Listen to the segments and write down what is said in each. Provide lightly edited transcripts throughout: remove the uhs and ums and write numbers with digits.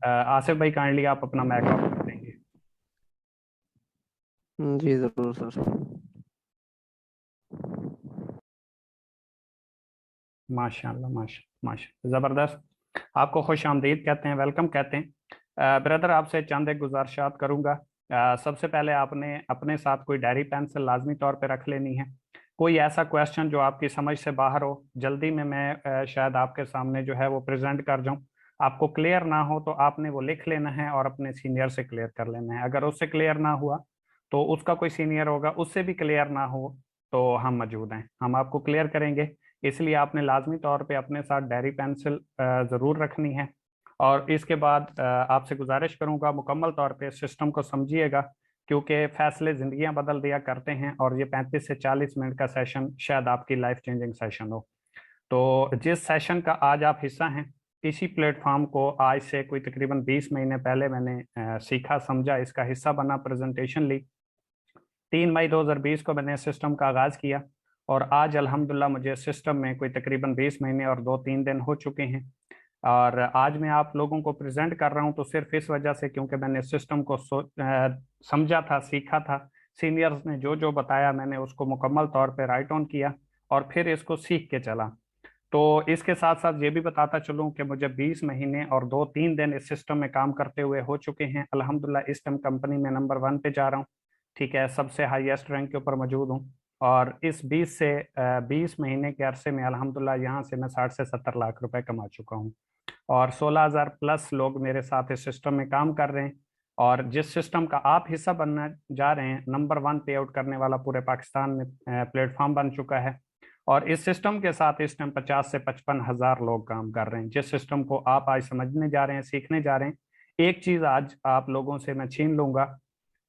आसिफ भाई काइंडली आप अपना माइक ऑफ कर देंगे। जी जरूर सर। माशाल्लाह माशा ज़बरदस्त। आपको खुश आमदीद कहते हैं, वेलकम कहते हैं। ब्रदर आपसे चंद एक गुजारिशात करूंगा। सबसे पहले आपने अपने साथ कोई डायरी पेंसिल लाजमी तौर पे रख लेनी है। कोई ऐसा क्वेश्चन जो आपकी समझ से बाहर हो, जल्दी में मैं शायद आपके सामने जो है वो प्रेजेंट कर जाऊं, आपको क्लियर ना हो तो आपने वो लिख लेना है और अपने सीनियर से क्लियर कर लेना है। अगर उससे क्लियर ना हुआ तो उसका कोई सीनियर होगा, उससे भी क्लियर ना हो तो हम मौजूद हैं, हम आपको क्लियर करेंगे। इसलिए आपने लाजमी तौर पे अपने साथ डायरी पेंसिल ज़रूर रखनी है। और इसके बाद आपसे गुजारिश करूंगा मुकम्मल तौर पे सिस्टम को समझिएगा, क्योंकि फैसले ज़िंदगियां बदल दिया करते हैं और ये 35 से 40 मिनट का सेशन शायद आपकी लाइफ चेंजिंग सेशन हो। तो जिस सेशन का आज आप हिस्सा हैं, इसी प्लेटफॉर्म को आज से कोई तकरीबन 20 महीने पहले मैंने सीखा, समझा, इसका हिस्सा बना, प्रेजेंटेशन ली। 3 मई 2020 को मैंने सिस्टम का आगाज किया और आज अल्हम्दुलिल्लाह मुझे सिस्टम में कोई तकरीबन 20 महीने और 2-3 दिन हो चुके हैं। और आज मैं आप लोगों को प्रेजेंट कर रहा हूं तो सिर्फ इस वजह से क्योंकि मैंने सिस्टम को समझा था, सीखा था। सीनियर्स ने जो जो बताया मैंने उसको मुकम्मल तौर पे राइट ऑन किया और फिर इसको सीख के चला। तो इसके साथ साथ ये भी बताता चलूं कि मुझे 20 महीने और 2-3 दिन इस सिस्टम में काम करते हुए हो चुके हैं। अल्हम्दुलिल्लाह इस टाइम कंपनी में नंबर 1 पे जा रहा हूँ। ठीक है, सबसे हाईएस्ट रैंक के ऊपर मौजूद हूँ। और इस 20 महीने के अरसे में अल्हम्दुलिल्लाह यहाँ से मैं 60 से 70 लाख रुपए कमा चुका हूँ। और 16,000 प्लस लोग मेरे साथ इस सिस्टम में काम कर रहे हैं। और जिस सिस्टम का आप हिस्सा बनना जा रहे हैं, नंबर 1 पे आउट करने वाला पूरे पाकिस्तान में प्लेटफॉर्म बन चुका है। और इस सिस्टम के साथ इस टाइम 50 से 55 हज़ार लोग काम कर रहे हैं। जिस सिस्टम को आप आज समझने जा रहे हैं, सीखने जा रहे हैं, एक चीज आज आप लोगों से मैं छीन लूंगा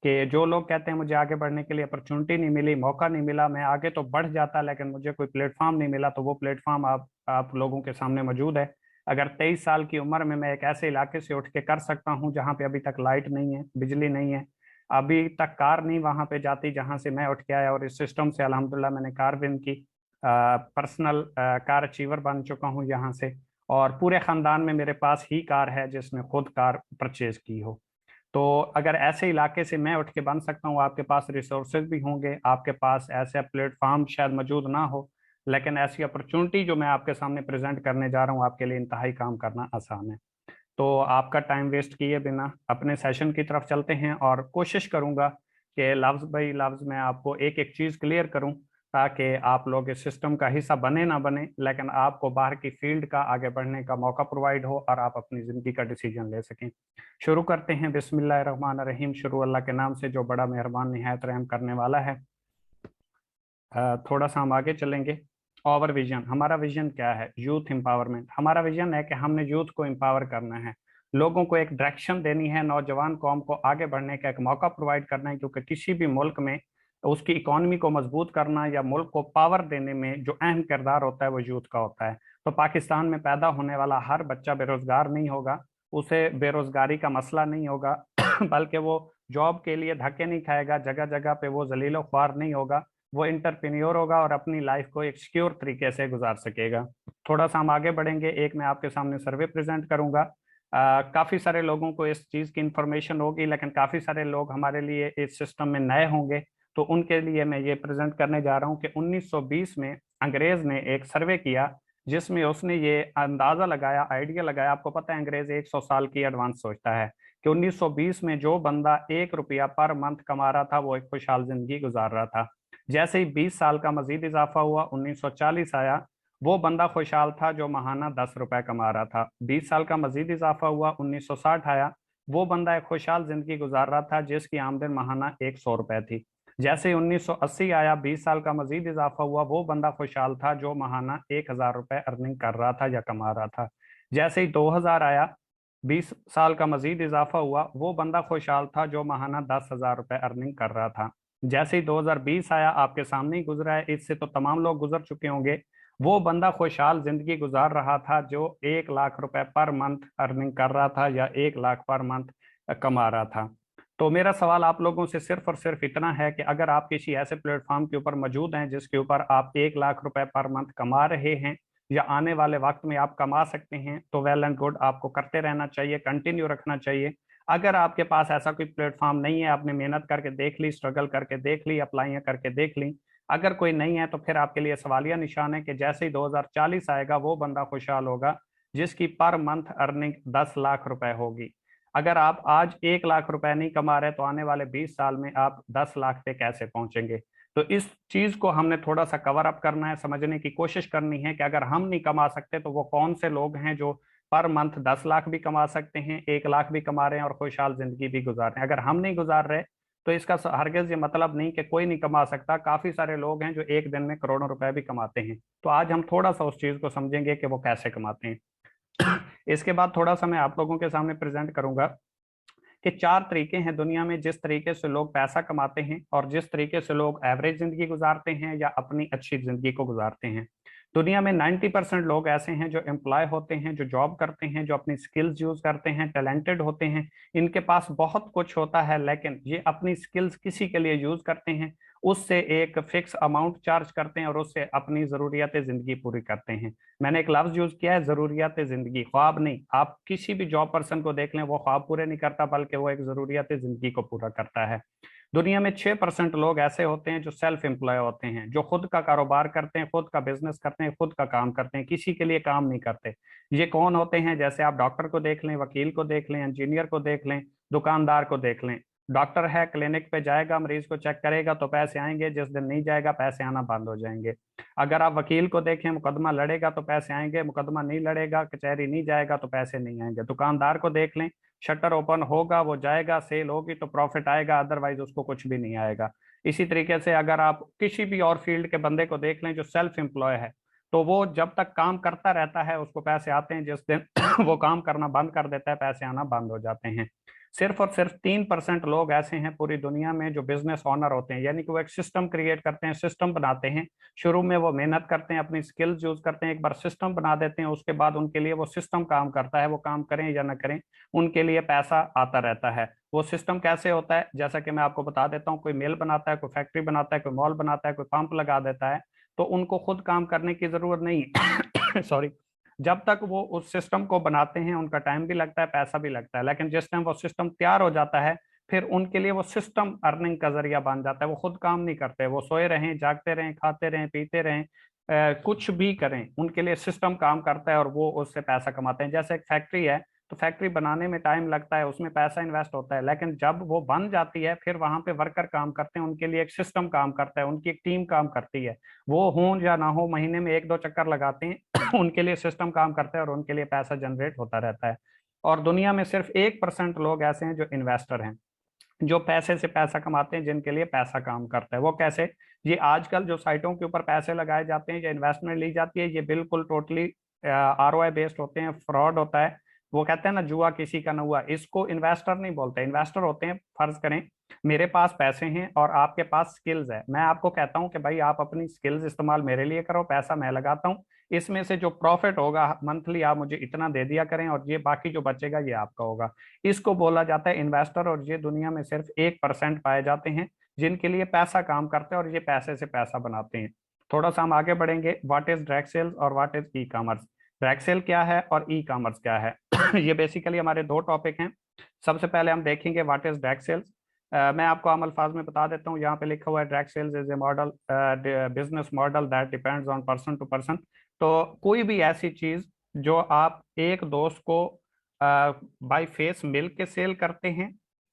कि जो लोग कहते हैं मुझे आगे बढ़ने के लिए अपॉर्चुनिटी नहीं मिली, मौका नहीं मिला, मैं आगे तो बढ़ जाता लेकिन मुझे कोई प्लेटफॉर्म नहीं मिला, तो वो प्लेटफॉर्म आप लोगों के सामने मौजूद है। अगर 23 साल की उम्र में मैं एक ऐसे इलाके से उठ के कर सकता हूं जहां पे अभी तक लाइट नहीं है, बिजली नहीं है, अभी तक कार नहीं वहां पे जाती जहां से मैं उठ के आया, और इस सिस्टम से अल्हम्दुलिल्लाह मैंने कार विन की, पर्सनल कार अचीवर बन चुका हूं यहाँ से। और पूरे खानदान में मेरे पास ही कार है जिसने खुद कार परचेज की हो। तो अगर ऐसे इलाके से मैं उठ के बन सकता हूँ, आपके पास रिसोर्सेज भी होंगे, आपके पास ऐसे प्लेटफॉर्म शायद मौजूद ना हो, लेकिन ऐसी अपॉर्चुनिटी जो मैं आपके सामने प्रेजेंट करने जा रहा हूँ आपके लिए इंतहाई काम करना आसान है। तो आपका टाइम वेस्ट किए बिना अपने सेशन की तरफ चलते हैं, और कोशिश करूंगा कि लफ्ज बाई लफ्ज मैं आपको एक एक चीज क्लियर करूं, ताकि आप लोग इस सिस्टम का हिस्सा बने ना बने, लेकिन आपको बाहर की फील्ड का आगे बढ़ने का मौका प्रोवाइड हो और आप अपनी जिंदगी का डिसीजन ले सकें। शुरू करते हैं, बिस्मिल्लाहिर्रहमानिर्रहीम। शुरू अल्लाह के नाम से जो बड़ा मेहरबान निहायत रहम करने वाला है। थोड़ा सा हम आगे चलेंगे। ओवर विजन, हमारा विजन क्या है? Youth empowerment. हमारा विजन है कि हमने यूथ को एम्पावर करना है, लोगों को एक डायरेक्शन देनी है, नौजवान कौम को आगे बढ़ने का एक मौका प्रोवाइड करना है, क्योंकि किसी भी मुल्क में उसकी इकोनॉमी को मजबूत करना या मुल्क को पावर देने में जो अहम किरदार होता है वो यूथ का होता है। तो पाकिस्तान में पैदा होने वाला हर बच्चा बेरोजगार नहीं होगा, उसे बेरोजगारी का मसला नहीं होगा बल्कि वो जॉब के लिए धक्के नहीं खाएगा, जगह जगह पे वो जलीलो ख्वार नहीं होगा, वो इंटरप्रेन्योर होगा और अपनी लाइफ को एक सिक्योर तरीके से गुजार सकेगा। थोड़ा सा हम आगे बढ़ेंगे, एक मैं आपके सामने सर्वे प्रेजेंट करूंगा। काफी सारे लोगों को इस चीज की इंफॉर्मेशन होगी, लेकिन काफी सारे लोग हमारे लिए इस सिस्टम में नए होंगे, तो उनके लिए मैं ये प्रेजेंट करने जा रहा हूँ कि 1920 में अंग्रेज ने एक सर्वे किया, जिसमें उसने ये अंदाजा लगाया, आइडिया लगाया। आपको पता है अंग्रेज 100 साल की एडवांस सोचता है, कि 1920 में जो बंदा 1 रुपया पर मंथ कमा रहा था वो एक खुशहाल जिंदगी गुजार रहा था। जैसे ही 20 साल का मजीद इजाफा हुआ, 1940 आया, वो बंदा खुशहाल था जो महाना 10 रुपए कमा रहा था। 20 साल का मजीद इजाफा हुआ, 1960 आया, वो बंदा एक खुशहाल जिंदगी गुजार रहा था जिसकी आमदन महाना 100 रुपए थी। जैसे ही 1980 आया, 20 साल का मजीद इजाफा हुआ, वो बंदा खुशहाल था जो महाना 1,000 रुपए अर्निंग कर रहा था या कमा रहा था। जैसे ही 2000 आया, 20 साल का मजीद इजाफा हुआ, वो बंदा खुशहाल था जो महाना 10,000 रुपए अर्निंग कर रहा था। जैसे ही 2020 आया, आपके सामने ही गुजरा है, इससे तो तमाम लोग गुजर चुके होंगे, वो बंदा खुशहाल जिंदगी गुजार रहा था जो 1 लाख रुपए पर मंथ अर्निंग कर रहा था या 1 लाख पर मंथ कमा रहा था। तो मेरा सवाल आप लोगों से सिर्फ और सिर्फ इतना है कि अगर आप किसी ऐसे प्लेटफॉर्म के ऊपर मौजूद हैं जिसके ऊपर आप 1 लाख रुपए पर मंथ कमा रहे हैं, या आने वाले वक्त में आप कमा सकते हैं तो वेल एंड गुड, आपको करते रहना चाहिए, कंटिन्यू रखना चाहिए। अगर आपके पास ऐसा कोई प्लेटफॉर्म नहीं है, आपने मेहनत करके देख ली, स्ट्रगल करके देख ली, अप्लाइयां करके देख ली, अगर कोई नहीं है तो फिर आपके लिए सवालिया निशान है कि जैसे ही 2040 आएगा वो बंदा खुशहाल होगा जिसकी पर मंथ अर्निंग 10 लाख रुपए होगी। अगर आप आज 1 लाख रुपए नहीं कमा रहे तो आने वाले 20 साल में आप 10 लाख पे कैसे पहुंचेंगे? तो इस चीज को हमने थोड़ा सा कवर अप करना है, समझने की कोशिश करनी है कि अगर हम नहीं कमा सकते तो वो कौन से लोग हैं जो पर मंथ 10 लाख भी कमा सकते हैं, 1 लाख भी कमा रहे हैं और खुशहाल जिंदगी भी गुजार रहे हैं। अगर हम नहीं गुजार रहे तो इसका हरगिज ये मतलब नहीं कि कोई नहीं कमा सकता। काफी सारे लोग हैं जो एक दिन में करोड़ों रुपए भी कमाते हैं। तो आज हम थोड़ा सा उस चीज को समझेंगे कि वो कैसे कमाते हैं। इसके बाद थोड़ा सा मैं आप लोगों के सामने प्रेजेंट करूंगा कि 4 तरीके हैं दुनिया में जिस तरीके से लोग पैसा कमाते हैं और जिस तरीके से लोग एवरेज जिंदगी गुजारते हैं या अपनी अच्छी जिंदगी को गुजारते हैं। दुनिया में 90% लोग ऐसे हैं जो एम्प्लॉय होते हैं, जो जॉब करते हैं, जो अपनी स्किल्स यूज करते हैं, टैलेंटेड होते हैं, इनके पास बहुत कुछ होता है, लेकिन ये अपनी स्किल्स किसी के लिए यूज करते हैं, उससे एक फिक्स अमाउंट चार्ज करते हैं और उससे अपनी जरूरियात जिंदगी पूरी करते हैं। मैंने एक लफ्ज यूज किया है, जरूरियात जिंदगी, ख्वाब नहीं। आप किसी भी जॉब पर्सन को देख लें, वो ख्वाब पूरे नहीं करता बल्कि वो एक जरूरियात जिंदगी को पूरा करता है। दुनिया में 6% लोग ऐसे होते हैं जो सेल्फ एम्प्लॉय होते हैं, जो खुद का कारोबार करते हैं, खुद का बिजनेस करते हैं, खुद का काम करते हैं, किसी के लिए काम नहीं करते। ये कौन होते हैं? जैसे आप डॉक्टर को देख लें, वकील को देख लें, इंजीनियर को देख लें, दुकानदार को देख लें। डॉक्टर है, क्लिनिक पे जाएगा, मरीज को चेक करेगा तो पैसे आएंगे, जिस दिन नहीं जाएगा पैसे आना बंद हो जाएंगे। अगर आप वकील को देखें, मुकदमा लड़ेगा तो पैसे आएंगे, मुकदमा नहीं लड़ेगा, कचहरी नहीं जाएगा तो पैसे नहीं आएंगे। दुकानदार को देख लें, शटर ओपन होगा, वो जाएगा, सेल होगी तो प्रॉफिट आएगा, अदरवाइज उसको कुछ भी नहीं आएगा। इसी तरीके से अगर आप किसी भी और फील्ड के बंदे को देख लें जो सेल्फ एम्प्लॉय है, तो वो जब तक काम करता रहता है उसको पैसे आते हैं, जिस दिन वो काम करना बंद कर देता है पैसे आना बंद हो जाते हैं। सिर्फ और सिर्फ 3% लोग ऐसे हैं पूरी दुनिया में जो बिजनेस ऑनर होते हैं, यानी कि वो एक सिस्टम क्रिएट करते हैं, सिस्टम बनाते हैं। शुरू में वो मेहनत करते हैं, अपनी स्किल्स यूज करते हैं, एक बार सिस्टम बना देते हैं, उसके बाद उनके लिए वो सिस्टम काम करता है। वो काम करें या ना करें, उनके लिए पैसा आता रहता है। वो सिस्टम कैसे होता है, जैसा कि मैं आपको बता देता हूँ। कोई मिल बनाता है, कोई फैक्ट्री बनाता है, कोई मॉल बनाता है, कोई पंप लगा देता है, तो उनको खुद काम करने की जरूरत नहीं सॉरी। जब तक वो उस सिस्टम को बनाते हैं उनका टाइम भी लगता है, पैसा भी लगता है, लेकिन जिस टाइम वो सिस्टम तैयार हो जाता है फिर उनके लिए वो सिस्टम अर्निंग का जरिया बन जाता है। वो खुद काम नहीं करते, वो सोए रहें, जागते रहें, खाते रहें, पीते रहें, कुछ भी करें, उनके लिए सिस्टम काम करता है और वो उससे पैसा कमाते हैं। जैसे एक फैक्ट्री है, तो फैक्ट्री बनाने में टाइम लगता है, उसमें पैसा इन्वेस्ट होता है, लेकिन जब वो बन जाती है फिर वहां पे वर्कर काम करते हैं, उनके लिए एक सिस्टम काम करता है, उनकी एक टीम काम करती है। वो हो या ना हो, महीने में 1-2 चक्कर लगाते हैं उनके लिए सिस्टम काम करता है और उनके लिए पैसा जनरेट होता रहता है। और दुनिया में सिर्फ 1% लोग ऐसे हैं जो इन्वेस्टर हैं, जो पैसे से पैसा कमाते हैं, जिनके लिए पैसा काम करता है। वो कैसे? ये आजकल जो साइटों के ऊपर पैसे लगाए जाते हैं या इन्वेस्टमेंट ली जाती है, ये बिल्कुल टोटली ROI बेस्ड होते हैं, फ्रॉड होता है। वो कहते हैं ना, जुआ किसी का न हुआ। इसको इन्वेस्टर नहीं बोलते। इन्वेस्टर होते हैं, फर्ज करें मेरे पास पैसे हैं और आपके पास स्किल्स है, मैं आपको कहता हूं कि भाई आप अपनी स्किल्स इस्तेमाल मेरे लिए करो, पैसा मैं लगाता हूं, इसमें से जो प्रॉफिट होगा मंथली आप मुझे इतना दे दिया करें और ये बाकी जो बचेगा ये आपका होगा। इसको बोला जाता है इन्वेस्टर। और ये दुनिया में सिर्फ 1% पाए जाते हैं जिनके लिए पैसा काम करते हैं और ये पैसे से पैसा बनाते हैं। थोड़ा सा हम आगे बढ़ेंगे, व्हाट इज डायरेक्ट सेल्स और what is e commerce. Direct sale क्या है और ई कॉमर्स क्या है? ये बेसिकली हमारे 2 टॉपिक हैं। सबसे पहले हम देखेंगे व्हाट इज डायरेक्ट सेल्स। मैं आपको आम अल्फाज में बता देता हूँ, यहाँ पे लिखा हुआ है direct sales is a model, business model that depends on person to person. तो कोई भी ऐसी चीज जो आप एक दोस्त को बाय फेस मिल के सेल करते हैं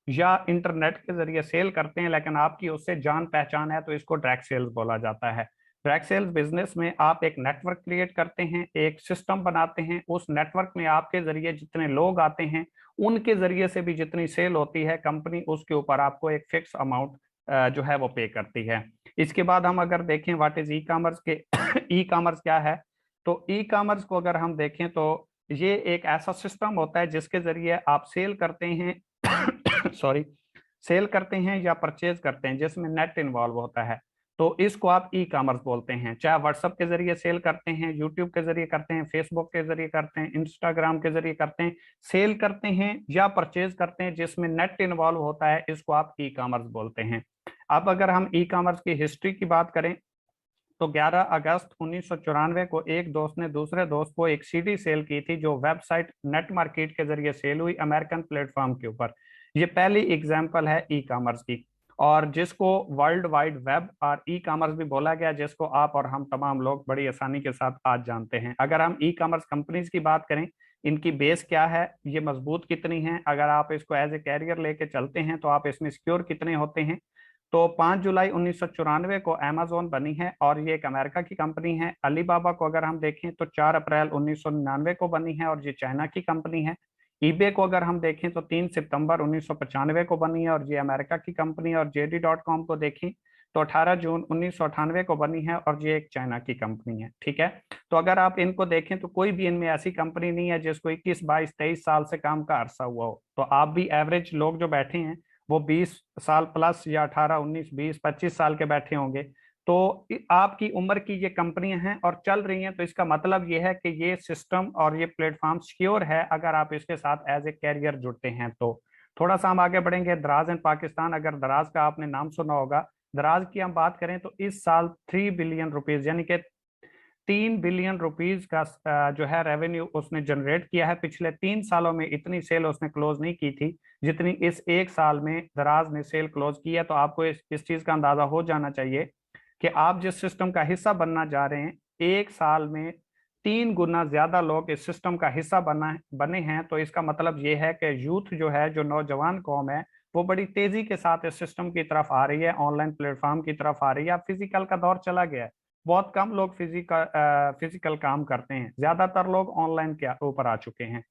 या इंटरनेट के जरिए सेल करते हैं, लेकिन आपकी उससे जान पहचान है, तो इसको डायरेक्ट सेल्स बोला जाता है। डायरेक्ट सेल्स बिजनेस में आप एक नेटवर्क क्रिएट करते हैं, एक सिस्टम बनाते हैं, उस नेटवर्क में आपके जरिए जितने लोग आते हैं उनके जरिए से भी जितनी सेल होती है, कंपनी उसके ऊपर आपको एक फिक्स अमाउंट जो है वो पे करती है। इसके बाद हम अगर देखें व्हाट इज ई कॉमर्स के ई कॉमर्स क्या है, तो ई कॉमर्स को अगर हम देखें तो ये एक ऐसा सिस्टम होता है जिसके जरिए आप सेल करते हैं सॉरी, सेल करते हैं या परचेज करते हैं, जिसमें नेट इन्वॉल्व होता है। तो इसको आप ई कॉमर्स बोलते हैं। चाहे व्हाट्सएप के जरिए सेल करते हैं, यूट्यूब के जरिए करते हैं, फेसबुक के जरिए करते हैं, इंस्टाग्राम के जरिए करते हैं, सेल करते हैं या परचेज करते हैं जिसमें नेट इन्वॉल्व होता है, इसको आप ई कॉमर्स बोलते हैं। अब अगर हम ई कॉमर्स की हिस्ट्री की बात करें तो 11 अगस्त 1994 को एक दोस्त ने दूसरे दोस्त को एक सीडी सेल की थी, जो वेबसाइट नेट मार्केट के जरिए सेल हुई अमेरिकन प्लेटफॉर्म के ऊपर। ये पहली एग्जांपल है ई कॉमर्स की, और जिसको वर्ल्ड वाइड वेब और ई कॉमर्स भी बोला गया, जिसको आप और हम तमाम लोग बड़ी आसानी के साथ आज जानते हैं। अगर हम ई कॉमर्स कंपनीज की बात करें, इनकी बेस क्या है, ये मजबूत कितनी है, अगर आप इसको एज ए कैरियर लेके चलते हैं तो आप इसमें सिक्योर कितने होते हैं। तो 5 जुलाई 1994 को अमेजोन बनी है और ये एक अमेरिका की कंपनी है। अलीबाबा को अगर हम देखें तो 4 अप्रैल 1999 को बनी है और ये चाइना की कंपनी है। ईबे को अगर हम देखें तो 3 सितंबर 1995 को बनी है और ये अमेरिका की कंपनी है। और JD.com को देखें तो 18 जून 1998 को बनी है और ये एक चाइना की कंपनी है। ठीक है, तो अगर आप इनको देखें तो कोई भी इनमें ऐसी कंपनी नहीं है जिसको 21, 22, 23 साल से काम का अरसा हुआ हो। तो आप भी एवरेज लोग जो बैठे हैं वो 20 साल प्लस या 18, 19, 20, 25 साल के बैठे होंगे। तो आपकी उम्र की ये कंपनियां हैं और चल रही हैं, तो इसका मतलब ये है कि ये सिस्टम और ये प्लेटफॉर्म सिक्योर है अगर आप इसके साथ एज ए कैरियर जुड़ते हैं तो। थोड़ा सा हम आगे बढ़ेंगे। दराज एंड पाकिस्तान, अगर दराज का आपने नाम सुना होगा। दराज की हम बात करें तो इस साल 3 बिलियन रुपीज यानी कि 3 बिलियन रुपीज का जो है रेवेन्यू उसने जनरेट किया है। पिछले 3 सालों में इतनी सेल उसने क्लोज नहीं की थी जितनी इस एक साल में दराज ने सेल क्लोज की है। तो आपको इस चीज का अंदाजा हो जाना चाहिए कि आप जिस सिस्टम का हिस्सा बनना जा रहे हैं, एक साल में 3 गुना ज्यादा लोग इस सिस्टम का हिस्सा बने हैं। तो इसका मतलब ये है कि यूथ जो है, जो नौजवान कौम है, वो बड़ी तेजी के साथ इस सिस्टम की तरफ आ रही है, ऑनलाइन प्लेटफॉर्म की तरफ आ रही है। अब फिजिकल का दौर चला गया है, बहुत कम लोग फिजिकल काम करते हैं, ज्यादातर लोग ऑनलाइन के ऊपर आ चुके हैं।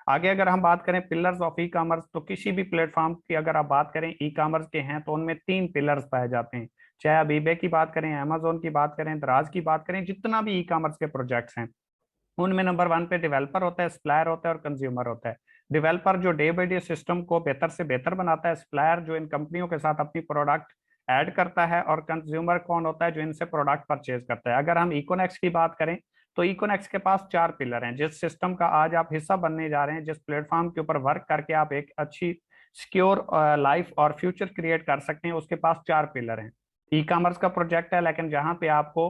आगे अगर हम बात करें पिलर्स ऑफ ई कॉमर्स, तो किसी भी प्लेटफॉर्म की अगर आप बात करें ई कॉमर्स के हैं तो उनमें 3 पिलर्स पाए जाते हैं। चाहे आप ईबे की बात करें, अमेजोन की बात करें, दराज की बात करें, जितना भी ई कॉमर्स के प्रोजेक्ट्स हैं उनमें नंबर 1 पे डेवलपर होता है, सप्लायर होता है और कंज्यूमर होता है। डेवलपर जो डे बाई डे सिस्टम को बेहतर से बेहतर बनाता है, सप्लायर जो इन कंपनियों के साथ अपनी प्रोडक्ट ऐड करता है, और कंज्यूमर कौन होता है, जो इनसे प्रोडक्ट परचेज करता है। अगर हम इकोनेक्स की बात करें तो इकोनेक्स के पास 4 पिलर हैं। जिस सिस्टम का आज आप हिस्सा बनने जा रहे हैं, जिस प्लेटफॉर्म के ऊपर वर्क करके आप एक अच्छी सिक्योर लाइफ और फ्यूचर क्रिएट कर सकते हैं, उसके पास 4 पिलर हैं। ई कॉमर्स का प्रोजेक्ट है, लेकिन जहाँ पे आपको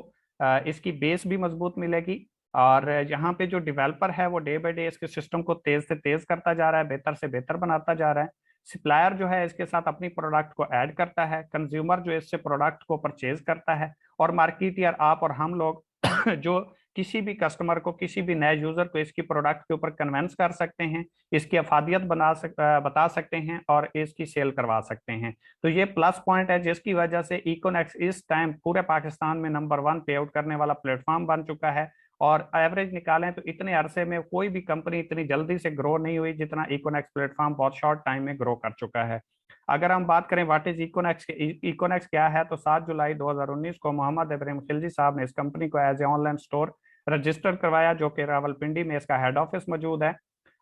इसकी बेस भी मजबूत मिलेगी, और यहाँ पे जो डेवलपर है वो डे बाई डे इसके सिस्टम को तेज से तेज करता जा रहा है, बेहतर से बेहतर बनाता जा रहा है। सप्लायर जो है इसके साथ अपनी प्रोडक्ट को ऐड करता है, कंज्यूमर जो इससे प्रोडक्ट को परचेज करता है, और मार्केट या आप और हम लोग जो किसी भी कस्टमर को, किसी भी नए यूजर को इसकी प्रोडक्ट के ऊपर कन्वेंस कर सकते हैं, इसकी अफादियत बता सकते हैं और इसकी सेल करवा सकते हैं। तो ये प्लस पॉइंट है जिसकी वजह से इकोनेक्स इस टाइम पूरे पाकिस्तान में नंबर 1 पे आउट करने वाला प्लेटफॉर्म बन चुका है। और एवरेज निकालें तो इतने अरसे में कोई भी कंपनी इतनी जल्दी से ग्रो नहीं हुई जितना इकोनेक्स प्लेटफॉर्म बहुत शॉर्ट टाइम में ग्रो कर चुका है। अगर हम बात करें व्हाट इज इकोनेक्स, इकोनेक्स क्या है, तो 7 जुलाई 2019 को मोहम्मद इब्राहिम खिलजी साहब ने इस कंपनी को as a online store register करवाया, जो कि रावलपिंडी में इसका हेड ऑफिस मौजूद है।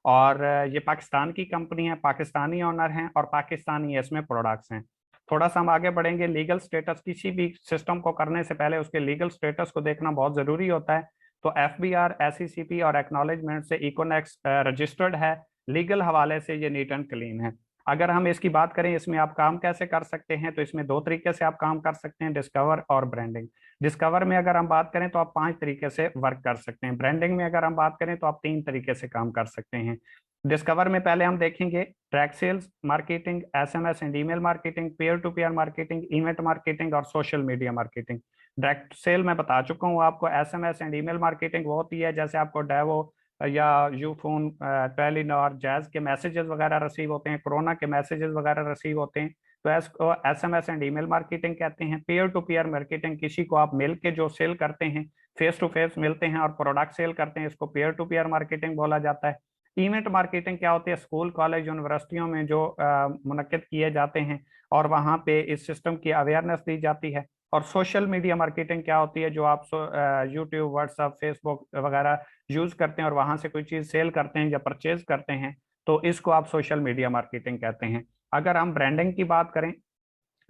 और ये पाकिस्तान की कंपनी है, पाकिस्तानी ओनर हैं और पाकिस्तानी इसमें प्रोडक्ट्स हैं। थोड़ा सा हम आगे बढ़ेंगे। लीगल स्टेटस, किसी भी सिस्टम को करने से पहले उसके लीगल स्टेटस को देखना बहुत जरूरी होता है। तो FBR, SECP और एक्नॉलेजमेंट से इकोनेक्स रजिस्टर्ड है। लीगल हवाले से ये नीट एंड क्लीन है। अगर हम इसकी बात करें इसमें आप काम कैसे कर सकते हैं, तो इसमें 2 तरीके से आप काम कर सकते हैं, डिस्कवर और ब्रांडिंग। डिस्कवर में अगर हम बात करें तो आप 5 तरीके से वर्क कर सकते हैं। ब्रांडिंग में अगर हम बात करें तो आप 3 तरीके से काम कर सकते हैं। डिस्कवर में पहले हम देखेंगे track sales marketing, SMS and email marketing, peer to peer marketing, event marketing और social media marketing. Direct sale मैं बता चुका हूँ आपको। SMS एंड ईमेल मार्केटिंग वो होती है जैसे आपको डेवो या यूफोन, टेलीनॉर, जैज के मैसेजेस वगैरह रिसीव होते हैं, कोरोना के मैसेजेस वगैरह रिसीव होते हैं, तो इसको SMS एंड ईमेल मार्केटिंग कहते हैं। पीयर टू पीयर मार्केटिंग, किसी को आप मिल के जो सेल करते हैं, फेस टू फेस मिलते हैं और प्रोडक्ट सेल करते हैं, इसको पीयर टू पीयर मार्केटिंग बोला जाता है। इवेंट मार्केटिंग क्या होती है, स्कूल, कॉलेज, यूनिवर्सिटियों में जो मुनक्किद किए जाते हैं और वहाँ पे इस सिस्टम की अवेयरनेस दी जाती है। और सोशल मीडिया मार्केटिंग क्या होती है, जो आप यूट्यूब, व्हाट्सएप, फेसबुक वगैरह यूज करते हैं और वहां से कोई चीज सेल करते हैं या परचेज करते हैं, तो इसको आप सोशल मीडिया मार्केटिंग कहते हैं। अगर हम ब्रांडिंग की बात करें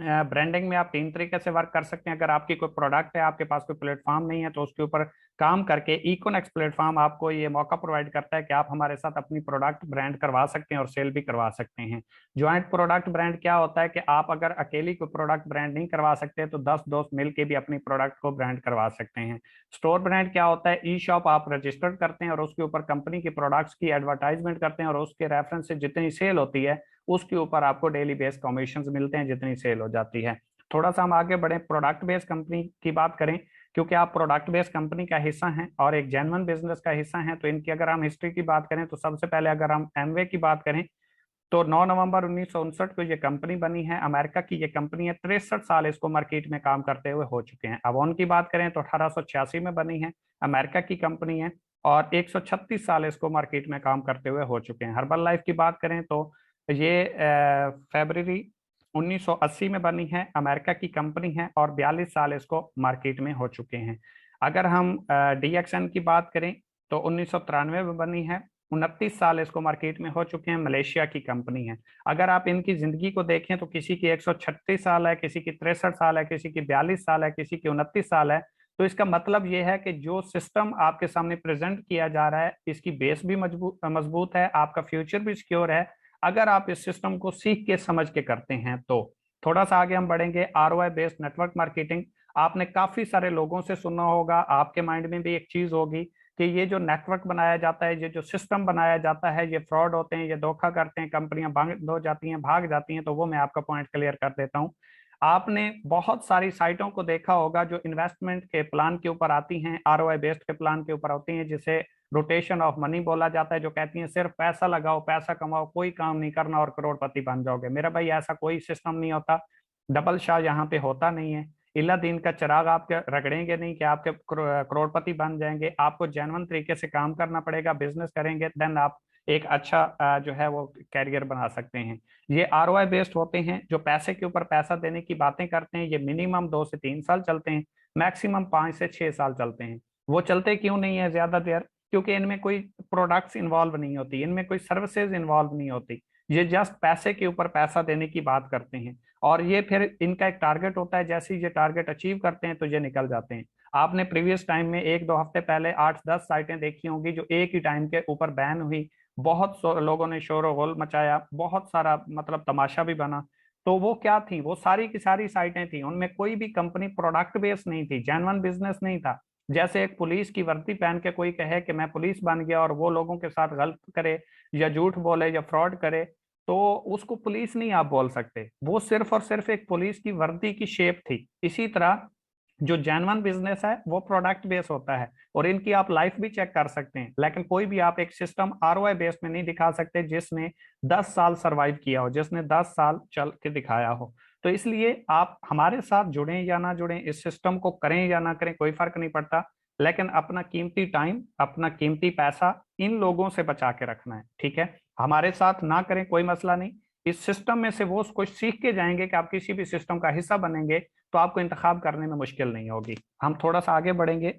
ब्रांडिंग में आप तीन तरीके से वर्क कर सकते हैं। अगर आपकी कोई प्रोडक्ट है, आपके पास कोई प्लेटफॉर्म नहीं है, तो उसके ऊपर काम करके इकोनेक्स प्लेटफॉर्म आपको ये मौका प्रोवाइड करता है कि आप हमारे साथ अपनी प्रोडक्ट ब्रांड करवा सकते हैं और सेल भी करवा सकते हैं। ज्वाइंट प्रोडक्ट ब्रांड क्या होता है कि आप अगर अकेली कोई प्रोडक्ट ब्रांड नहीं करवा सकते तो 10 दोस्त मिलकर भी अपनी प्रोडक्ट को ब्रांड करवा सकते हैं। स्टोर ब्रांड क्या होता है, ई शॉप आप रजिस्टर्ड करते हैं और उसके ऊपर कंपनी की प्रोडक्ट्स की एडवर्टाइजमेंट करते हैं और उसके रेफरेंस से जितनी सेल होती है उसके ऊपर आपको डेली बेस कमीशन मिलते हैं जितनी सेल हो जाती है। थोड़ा सा हम आगे बढ़े, प्रोडक्ट बेस्ड कंपनी की बात करें, क्योंकि आप प्रोडक्ट बेस्ड कंपनी का हिस्सा हैं और एक जेन्युइन बिजनेस का हिस्सा हैं, तो इनकी अगर हम हिस्ट्री की बात करें तो सबसे पहले अगर हम एमवे की बात करें तो 9 नवंबर 1959 को ये कंपनी बनी है। अमेरिका की ये कंपनी है, 63 साल इसको मार्केट में काम करते हुए हो चुके हैं। अवॉन की बात करें तो 1886 में बनी है, अमेरिका की कंपनी है और 136 साल इसको मार्केट में काम करते हुए हो चुके हैं। हर्बल लाइफ की बात करें तो ये फरवरी 1980 में बनी है, अमेरिका की कंपनी है और 42 साल इसको मार्केट में हो चुके हैं। अगर हम डीएक्सएन की बात करें तो 1993 में बनी है, 29 साल इसको मार्केट में हो चुके हैं, मलेशिया की कंपनी है। अगर आप इनकी जिंदगी को देखें तो किसी की 136 साल है, किसी की 63 साल है, किसी की 42 साल है, किसी की 29 साल है। तो इसका मतलब ये है कि जो सिस्टम आपके सामने प्रेजेंट किया जा रहा है इसकी बेस भी मजबूत मजबूत है, आपका फ्यूचर भी सिक्योर है अगर आप इस सिस्टम को सीख के समझ के करते हैं तो। थोड़ा सा आगे हम बढ़ेंगे, आरओआई बेस्ड नेटवर्क मार्केटिंग। आपने काफी सारे लोगों से सुना होगा, आपके माइंड में भी एक चीज होगी कि ये जो नेटवर्क बनाया जाता है, ये जो सिस्टम बनाया जाता है, ये फ्रॉड होते हैं, ये धोखा करते हैं, कंपनियां बंद हो जाती हैं, भाग जाती हैं। तो वो मैं आपका पॉइंट क्लियर कर देता हूँ। आपने बहुत सारी साइटों को देखा होगा जो इन्वेस्टमेंट के प्लान के ऊपर आती हैं, आरओआई बेस्ड के प्लान के ऊपर होती हैं, जिसे रोटेशन ऑफ मनी बोला जाता है, जो कहती हैं सिर्फ पैसा लगाओ, पैसा कमाओ, कोई काम नहीं करना और करोड़पति बन जाओगे। मेरा भाई ऐसा कोई सिस्टम नहीं होता, डबल शाह यहाँ पे होता नहीं है। इला दिन का चिराग आपके रगड़ेंगे नहीं कि आपके करोड़पति बन जाएंगे। आपको जेन्युइन तरीके से काम करना पड़ेगा, बिजनेस करेंगे देन आप एक अच्छा जो है वो कैरियर बना सकते हैं। ये आरओआई बेस्ड होते हैं, जो पैसे के ऊपर पैसा देने की बातें करते हैं। ये मिनिमम 2 से 3 साल चलते हैं, मैक्सिमम 5 से 6 साल चलते हैं। वो चलते क्यों नहीं है ज्यादा देर, क्योंकि इनमें कोई प्रोडक्ट्स इन्वॉल्व नहीं होती, इनमें कोई सर्विसेज इन्वॉल्व नहीं होती। ये जस्ट पैसे के ऊपर पैसा देने की बात करते हैं और ये फिर इनका एक टारगेट होता है, जैसे ही ये टारगेट अचीव करते हैं तो ये निकल जाते हैं। आपने प्रीवियस टाइम में 1-2 हफ्ते पहले 8-10 साइटें देखी होंगी जो एक ही टाइम के ऊपर बैन हुई। बहुत लोगों ने शोर और गोल मचाया, बहुत सारा मतलब तमाशा भी बना। तो वो क्या थी, वो सारी की सारी साइटें थी, उनमें कोई भी कंपनी प्रोडक्ट बेस्ड नहीं थी, जेन्युइन बिजनेस नहीं था। जैसे एक पुलिस की वर्दी पहन के कोई कहे कि मैं पुलिस बन गया और वो लोगों के साथ गलत करे या झूठ बोले या फ्रॉड करे, तो उसको पुलिस नहीं आप बोल सकते। वो सिर्फ और सिर्फ एक पुलिस की वर्दी की शेप थी। इसी तरह जो जेन्युइन बिजनेस है वो प्रोडक्ट बेस होता है और इनकी आप लाइफ भी चेक कर सकते हैं, लेकिन कोई भी आप एक सिस्टम आरओआई बेस में नहीं दिखा सकते जिसने 10 साल सरवाइव किया हो, जिसने 10 साल चल के दिखाया हो। तो इसलिए आप हमारे साथ जुड़ें या ना जुड़ें, इस सिस्टम को करें या ना करें, कोई फर्क नहीं पड़ता, लेकिन अपना कीमती टाइम, अपना कीमती पैसा इन लोगों से बचा के रखना है। ठीक है, हमारे साथ ना करें कोई मसला नहीं, इस सिस्टम में से वो कुछ सीख के जाएंगे कि आप किसी भी सिस्टम का हिस्सा बनेंगे तो आपको इंतखाब करने में मुश्किल नहीं होगी। हम थोड़ा सा आगे बढ़ेंगे,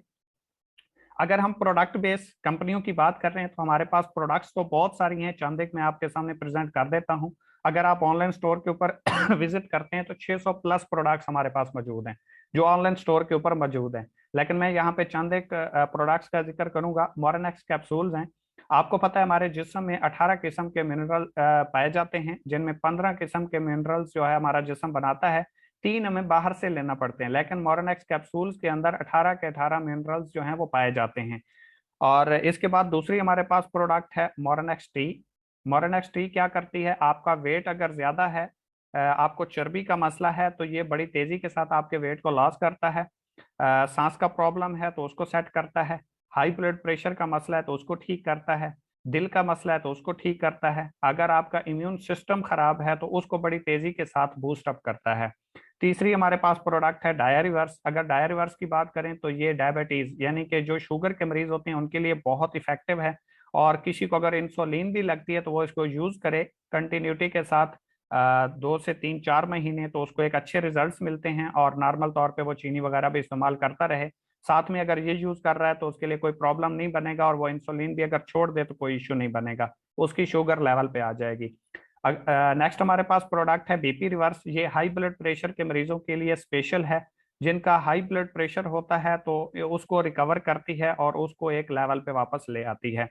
अगर हम प्रोडक्ट बेस्ड कंपनियों की बात कर रहे हैं तो हमारे पास प्रोडक्ट्स तो बहुत सारी हैं, चंद एक मैं आपके सामने प्रेजेंट कर देता हूं। अगर आप ऑनलाइन स्टोर के ऊपर विजिट करते हैं तो 600 प्लस प्रोडक्ट्स हमारे पास मौजूद हैं जो ऑनलाइन स्टोर के ऊपर मौजूद हैं। लेकिन मैं यहाँ पे चंद एक प्रोडक्ट्स का जिक्र करूंगा। मॉर्निक्स कैप्सूल्स हैं। आपको पता है हमारे जिस्म में 18 किस्म के मिनरल पाए जाते हैं, जिनमें 15 किस्म के मिनरल्स जो है हमारा जिस्म बनाता है, 3 हमें बाहर से लेना पड़ते हैं। लेकिन मॉर्निक्स कैप्सूल्स के अंदर 18 के 18 मिनरल्स जो हैं वो पाए जाते हैं। और इसके बाद दूसरी हमारे पास प्रोडक्ट है मॉर्निक्स टी। मॉर्निक्स टी क्या करती है, आपका वेट अगर ज्यादा है, आपको चर्बी का मसला है, तो ये बड़ी तेजी के साथ आपके वेट को लॉस करता है। सांस का प्रॉब्लम है तो उसको सेट करता है। हाई ब्लड प्रेशर का मसला है तो उसको ठीक करता है। दिल का मसला है तो उसको ठीक करता है। अगर आपका इम्यून सिस्टम खराब है तो उसको बड़ी तेजी के साथ बूस्ट अप करता है। तीसरी हमारे पास प्रोडक्ट है डायरिवर्स। अगर डायरिवर्स की बात करें तो ये डायबिटीज यानी कि जो शुगर के मरीज होते हैं उनके लिए बहुत इफेक्टिव है। और किसी को अगर इंसुलिन भी लगती है तो वो इसको यूज करे कंटिन्यूटी के साथ 2 से 3-4 महीने, तो उसको एक अच्छे रिजल्ट्स मिलते हैं। और नॉर्मल तौर पे वो चीनी वगैरह भी इस्तेमाल करता रहे, साथ में अगर ये यूज कर रहा है तो उसके लिए कोई प्रॉब्लम नहीं बनेगा। और वो इंसुलिन भी अगर छोड़ दे तो कोई इश्यू नहीं बनेगा, उसकी शुगर लेवल पे आ जाएगी। नेक्स्ट हमारे पास प्रोडक्ट है बीपी रिवर्स। ये हाई ब्लड प्रेशर के मरीजों के लिए स्पेशल है, जिनका हाई ब्लड प्रेशर होता है तो ये उसको रिकवर करती है और उसको एक लेवल पे वापस ले आती है।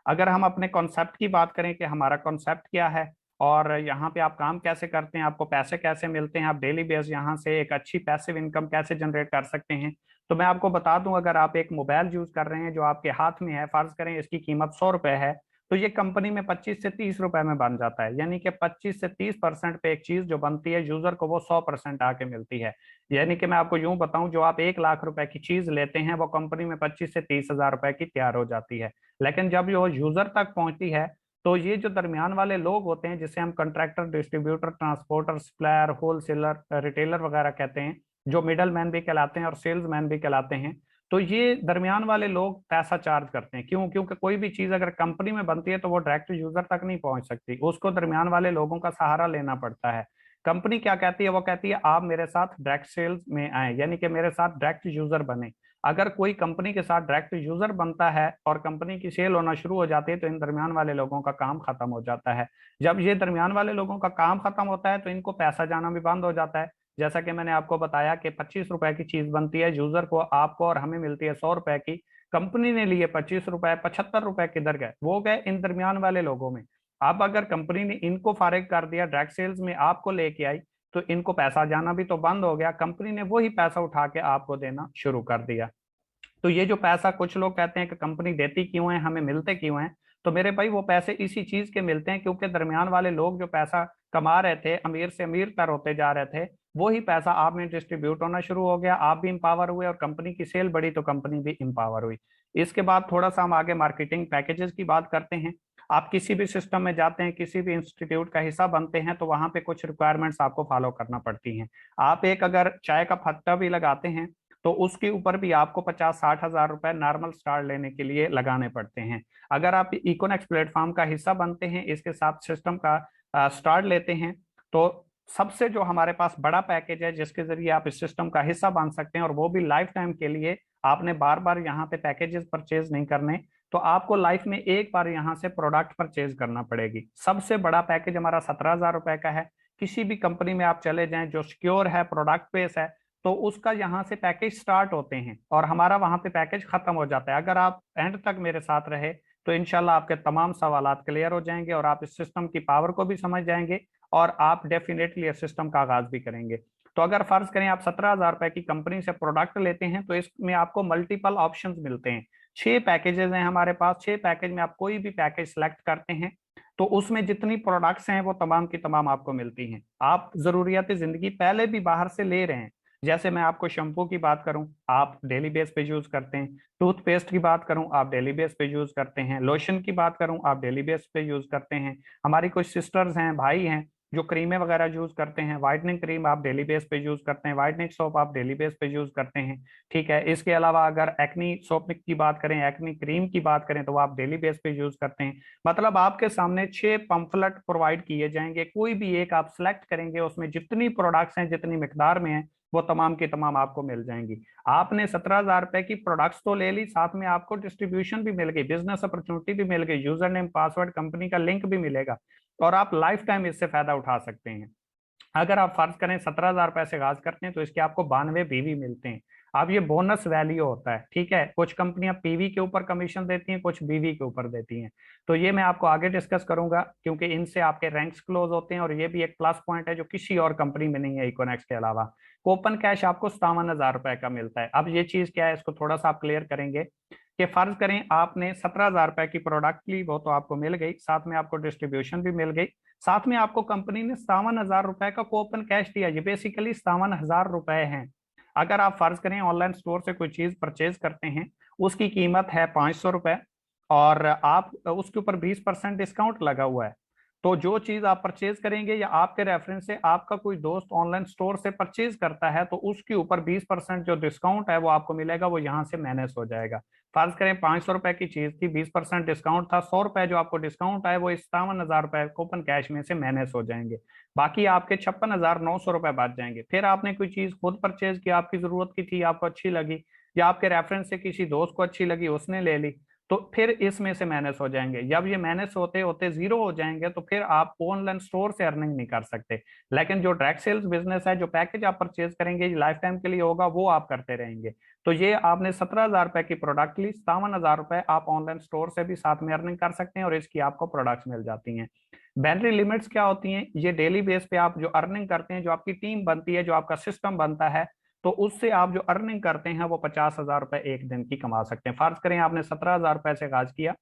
अगर हम अपने कॉन्सेप्ट की बात करें कि हमारा कॉन्सेप्ट क्या है और यहाँ पे आप काम कैसे करते हैं, आपको पैसे कैसे मिलते हैं, आप डेली बेस यहाँ से एक अच्छी पैसिव इनकम कैसे जनरेट कर सकते हैं, तो मैं आपको बता दूं, अगर आप एक मोबाइल यूज कर रहे हैं जो आपके हाथ में है, फर्ज करें इसकी कीमत 100 रुपए है, तो ये कंपनी में 25 से 30 रुपए में बन जाता है। यानी कि 25 से 30% पे एक चीज जो बनती है यूजर को वो 100% आके मिलती है। यानी कि मैं आपको यूं बताऊं, जो आप 1 लाख रुपए की चीज लेते हैं वो कंपनी में 25 से 30 हजार रुपए की तैयार हो जाती है। लेकिन जब वो यूजर तक पहुंचती है तो ये जो दरमियान वाले लोग होते हैं, जिसे हम contractor, distributor, transporter, supplier, wholesaler, retailer वगैरह कहते हैं, जो मिडल मैन भी कहलाते हैं और सेल्स मैन भी कहलाते हैं, तो ये दरमियान वाले लोग पैसा चार्ज करते हैं। क्यों? क्योंकि कोई भी चीज अगर कंपनी में बनती है तो वो डायरेक्ट यूजर तक नहीं पहुंच सकती, उसको दरमियान वाले लोगों का सहारा लेना पड़ता है। कंपनी क्या कहती है? वो कहती है आप मेरे साथ डायरेक्ट सेल्स में आए, यानी कि मेरे साथ डायरेक्ट यूजर बने। अगर कोई कंपनी के साथ डायरेक्ट यूजर बनता है और कंपनी की सेल होना शुरू हो जाती है तो इन दरमियान वाले लोगों का काम खत्म हो जाता है। जब ये दरमियान वाले लोगों का काम खत्म होता है तो इनको पैसा जाना भी बंद हो जाता है। जैसा कि मैंने आपको बताया कि 25 रुपए की चीज बनती है, यूजर को, आपको और हमें मिलती है 100 रुपए की। कंपनी ने लिए 25 रुपए, 75 रुपए किधर गए? वो गए इन दरमियान वाले लोगों में। अब अगर कंपनी ने इनको फारिग कर दिया, डायरेक्ट सेल्स में आपको लेके आई, तो इनको पैसा जाना भी तो बंद हो गया, कंपनी ने वही पैसा उठा के आपको देना शुरू कर दिया। तो ये जो पैसा, कुछ लोग कहते हैं कि कंपनी देती क्यों है, हमें मिलते क्यों हैं, तो मेरे भाई वो पैसे इसी चीज के मिलते हैं क्योंकि दरमियान वाले लोग जो पैसा कमा रहे थे, अमीर से अमीर तर होते जा रहे थे, वही पैसा आप में डिस्ट्रीब्यूट होना शुरू हो गया, आप भी इंपावर हुए और कंपनी की सेल बढ़ी तो कंपनी भी इंपावर हुई। इसके बाद थोड़ा सा हम आगे मार्केटिंग पैकेजेस की बात करते हैं। आप किसी भी सिस्टम में जाते हैं, किसी भी इंस्टीट्यूट का हिस्सा बनते हैं, तो वहां पे कुछ रिक्वायरमेंट्स आपको फॉलो करना पड़ती हैं। आप एक अगर चाय का फत्ता भी लगाते हैं तो उसके ऊपर भी आपको 50-60 हजार रुपए नॉर्मल स्टार्ट लेने के लिए लगाने पड़ते हैं। अगर आप इकोनेक्स प्लेटफॉर्म का हिस्सा बनते हैं, इसके साथ सिस्टम का स्टार्ट लेते हैं, तो सबसे जो हमारे पास बड़ा पैकेज है जिसके जरिए आप इस सिस्टम का हिस्सा बन सकते हैं, और वो भी लाइफ टाइम के लिए, आपने बार बार यहाँ पे पैकेजेस परचेज नहीं करने, तो आपको लाइफ में एक बार यहाँ से प्रोडक्ट परचेज करना पड़ेगी। सबसे बड़ा पैकेज हमारा 17 हजार रुपए का है। किसी भी कंपनी में आप चले जाएं जो सिक्योर है, प्रोडक्ट बेस है, तो उसका यहाँ से पैकेज स्टार्ट होते हैं और हमारा वहां पे पैकेज खत्म हो जाता है। अगर आप एंड तक मेरे साथ रहे तो इंशाल्लाह आपके तमाम सवालात क्लियर हो जाएंगे और आप इस सिस्टम की पावर को भी समझ जाएंगे और आप डेफिनेटली इस सिस्टम का आगाज भी करेंगे। तो अगर फर्ज करें आप 17 हजार रुपए की कंपनी से प्रोडक्ट लेते हैं तो इसमें आपको मल्टीपल ऑप्शंस मिलते हैं। 6 पैकेजेस हैं हमारे पास। 6 पैकेज में आप कोई भी पैकेज सेलेक्ट करते हैं तो उसमें जितनी प्रोडक्ट्स हैं वो तमाम की तमाम आपको मिलती हैं। आप जरूरियात जिंदगी पहले भी बाहर से ले रहे हैं। जैसे मैं आपको शैम्पू की बात करूं, आप डेली बेस पे यूज करते हैं। टूथपेस्ट की बात करूं, आप डेली बेस पे यूज करते हैं। लोशन की बात करूं, आप डेली बेस पे यूज करते हैं। हमारी कुछ सिस्टर्स हैं, भाई हैं, जो क्रीमें वगैरह यूज करते हैं। वाइटनिंग क्रीम आप डेली बेस पे यूज करते हैं, वाइटनिंग सोप आप डेली बेस पे यूज करते हैं। ठीक है, इसके अलावा अगर एक्नी सोप की बात करें, एक्नी क्रीम की बात करें, तो वो आप डेली बेस पे यूज करते हैं। मतलब आपके सामने 6 पंफलेट प्रोवाइड किए जाएंगे, कोई भी एक आप सिलेक्ट करेंगे, उसमें जितनी प्रोडक्ट्स हैं, जितनी मिकदार में है, वो तमाम की तमाम आपको मिल जाएंगी। आपने 17 हजार रुपए की प्रोडक्ट्स तो ले ली, साथ में आपको डिस्ट्रीब्यूशन भी मिल गई, बिजनेस अपॉर्चुनिटी भी मिल गई, यूजर नेम, पासवर्ड, कंपनी का लिंक भी मिलेगा और आप लाइफ टाइम इससे फायदा उठा सकते हैं। अगर आप फर्ज करें 17 हजार रुपए से आगाज करते हैं तो इसके आपको 92 बीवी मिलते हैं। अब ये बोनस वैल्यू होता है। ठीक है, कुछ कंपनियां पीवी के ऊपर कमीशन देती हैं, कुछ बीवी के ऊपर देती हैं। तो ये मैं आपको आगे डिस्कस करूंगा क्योंकि इनसे आपके रैंक्स क्लोज होते हैं और ये भी एक प्लस पॉइंट है जो किसी और कंपनी में नहीं है इकोनेक्स के अलावा। कूपन कैश आपको 57 हजार रुपए का मिलता है। अब ये चीज क्या है, इसको थोड़ा सा आप क्लियर करेंगे कि फर्ज करें आपने 17 हजार रुपए की प्रोडक्ट ली, वो तो आपको मिल गई, साथ में आपको डिस्ट्रीब्यूशन भी मिल गई, साथ में आपको कंपनी ने 57 हजार रुपए का कूपन कैश दिया। ये बेसिकली 57 हजार रुपए हैं। अगर आप फर्ज करें ऑनलाइन स्टोर से कोई चीज परचेज करते हैं, उसकी कीमत है 500 रुपए और आप उसके ऊपर 20% डिस्काउंट लगा हुआ है, तो जो चीज आप परचेज करेंगे या आपके रेफरेंस से आपका कोई दोस्त ऑनलाइन स्टोर से परचेज करता है तो उसके ऊपर 20% जो डिस्काउंट है वो आपको मिलेगा, वो यहाँ से मैनेज हो जाएगा। फर्ज करें 500 रुपए की चीज थी, 20% डिस्काउंट था, 100 रुपए जो आपको डिस्काउंट आए वो 57 हजार रुपए कूपन कैश में से मैनेज हो जाएंगे। बाकी आपके 56,900 रुपए बच जाएंगे। फिर आपने कोई चीज खुद परचेज की, आपकी जरूरत की थी, आपको अच्छी लगी, या आपके रेफरेंस से किसी दोस्त को अच्छी लगी, उसने ले ली, तो फिर इसमें से माइनस हो जाएंगे। जब ये माइनस होते होते जीरो हो जाएंगे तो फिर आप ऑनलाइन स्टोर से अर्निंग नहीं कर सकते। लेकिन जो डायरेक्ट सेल्स बिजनेस है, जो पैकेज आप परचेज करेंगे लाइफ टाइम के लिए होगा, वो आप करते रहेंगे। तो ये आपने 17,000 रुपए की प्रोडक्ट ली, 57,000 रुपए आप ऑनलाइन स्टोर से भी साथ में अर्निंग कर सकते हैं और इसकी आपको प्रोडक्ट्स मिल जाती हैं। बैटरी लिमिट्स क्या होती हैं? ये डेली बेस पे आप जो अर्निंग करते हैं, जो आपकी टीम बनती है, जो आपका सिस्टम बनता है, तो उससे आप जो अर्निंग करते हैं वो 50,000 रुपए एक दिन की कमा सकते हैं। फर्ज करें आपने 17,000 रुपए से आगाज किया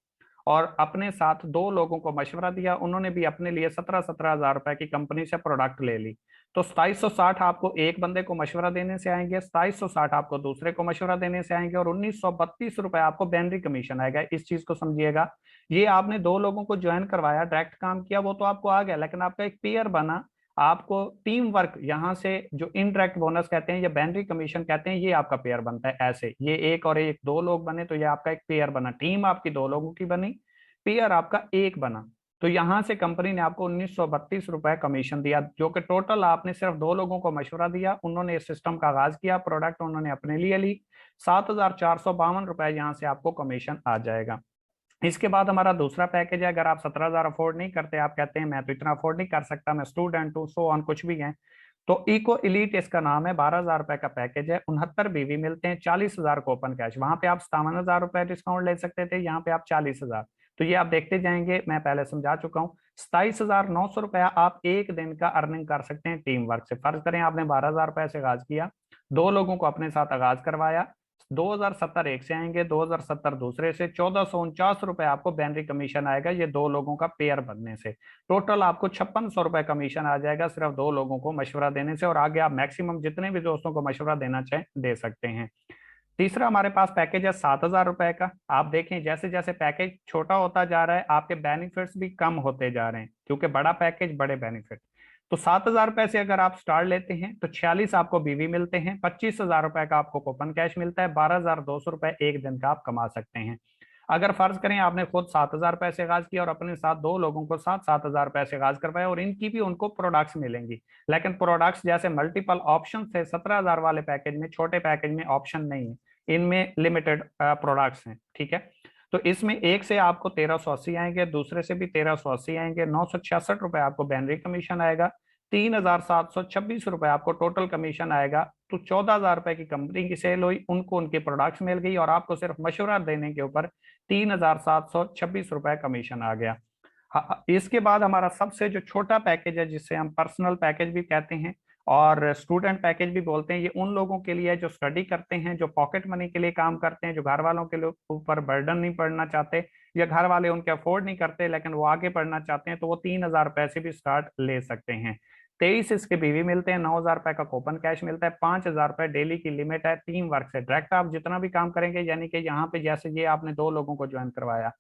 और अपने साथ दो लोगों को मशवरा दिया, उन्होंने भी अपने लिए 17,000 रुपए की कंपनी से प्रोडक्ट ले ली। तो 2760 आपको एक बंदे को मशवरा देने से आएंगे, 2760 आपको दूसरे को मशवरा देने से आएंगे, और 1932 रुपए आपको बैनरी कमीशन आएगा। इस चीज को समझिएगा। ये आपने दो लोगों को ज्वाइन करवाया, डायरेक्ट काम किया, वो तो आपको आ गया, लेकिन आपका एक पेयर बना, आपको टीम वर्क, यहाँ से जो इनडायरेक्ट बोनस कहते हैं या बैनरी कमीशन कहते हैं, ये आपका पेयर बनता है। ऐसे ये एक और एक दो लोग बने तो ये आपका एक पेयर बना, टीम आपकी दो लोगों की बनी, पेयर आपका एक बना। तो यहां से कंपनी ने आपको 1932 रुपए कमीशन दिया, जो कि टोटल आपने सिर्फ दो लोगों को मशवरा दिया, उन्होंने इस सिस्टम का आगाज किया, प्रोडक्ट उन्होंने अपने लिए ली, 7,452 रुपए यहाँ से आपको कमीशन आ जाएगा। इसके बाद हमारा दूसरा पैकेज है। अगर आप 17,000 अफोर्ड नहीं करते, आप कहते हैं मैं तो इतना अफोर्ड नहीं कर सकता, मैं स्टूडेंट हूँ, सो ऑन कुछ भी है, तो इको इलीट इसका नाम है। 12,000 रुपए का पैकेज है, 69 बीवी मिलते हैं, 40,000 को ओपन कैश। वहां पे आप 57,000 रुपए डिस्काउंट ले सकते थे, यहाँ पे आप 40,000। तो ये आप देखते जाएंगे, मैं पहले समझा चुका हूँ। 27,900 रुपया आप एक दिन का अर्निंग कर सकते हैं टीम वर्क से। फर्ज करें आपने 12,000 रुपए से आगाज किया, दो लोगों को अपने साथ आगाज करवाया, 2,070 एक से आएंगे, 2,070 दूसरे से, 1,449 रुपए आपको बैनरी कमीशन आएगा ये दो लोगों का पेयर बनने से। टोटल आपको 5,600 रुपए कमीशन आ जाएगा सिर्फ दो लोगों को मशवरा देने से, और आगे आप मैक्सिमम जितने भी दोस्तों को मशवरा देना चाहें दे सकते हैं। तीसरा हमारे पास पैकेज है 7,000 रुपए का। आप देखें जैसे जैसे पैकेज छोटा होता जा रहा है, आपके बेनिफिट्स भी कम होते जा रहे हैं, क्योंकि बड़ा पैकेज बड़े बेनिफिट। तो 7,000 रुपए से अगर आप स्टार्ट लेते हैं तो 46 आपको बीवी मिलते हैं, 25,000 रुपए का आपको कूपन कैश मिलता है, 12,200 रुपए एक दिन का आप कमा सकते हैं। अगर फर्ज करें आपने खुद 7,000 रुपए से आगाज किया और अपने साथ दो लोगों को 7,000 रुपए से आगाज करवाया, और इनकी भी उनको प्रोडक्ट्स मिलेंगी, लेकिन प्रोडक्ट्स जैसे मल्टीपल ऑप्शन थे 17,000 वाले पैकेज में, छोटे पैकेज में ऑप्शन नहीं है, इनमें लिमिटेड प्रोडक्ट्स हैं, ठीक है। तो इसमें एक से आपको 1,380 आएंगे, दूसरे से भी 1,380 आएंगे, 966 रुपए आपको बैनरी कमीशन आएगा, 3,726 रुपए आपको टोटल कमीशन आएगा। तो 14,000 रुपए की कंपनी की सेल हुई, उनको उनके प्रोडक्ट्स मिल गई, और आपको सिर्फ मशवरा देने के ऊपर 3,726 रुपए कमीशन आ गया। इसके बाद हमारा सबसे जो छोटा पैकेज है, जिसे हम पर्सनल पैकेज भी कहते हैं और स्टूडेंट पैकेज भी बोलते हैं, ये उन लोगों के लिए है जो स्टडी करते हैं, जो पॉकेट मनी के लिए काम करते हैं, जो घर वालों के ऊपर बर्डन नहीं पड़ना चाहते, या घर वाले उनके अफोर्ड नहीं करते लेकिन वो आगे पढ़ना चाहते हैं, तो वो 3,000 रुपए से भी स्टार्ट ले सकते हैं। 23 इसके बीवी मिलते हैं, 9,000 रुपए का कूपन कैश मिलता है, 5,000 रुपए डेली की लिमिट है। टीम वर्क से डायरेक्ट आप जितना भी काम करेंगे, यानी कि यहाँ पे जैसे ये आपने दो लोगों को ज्वाइन करवाया,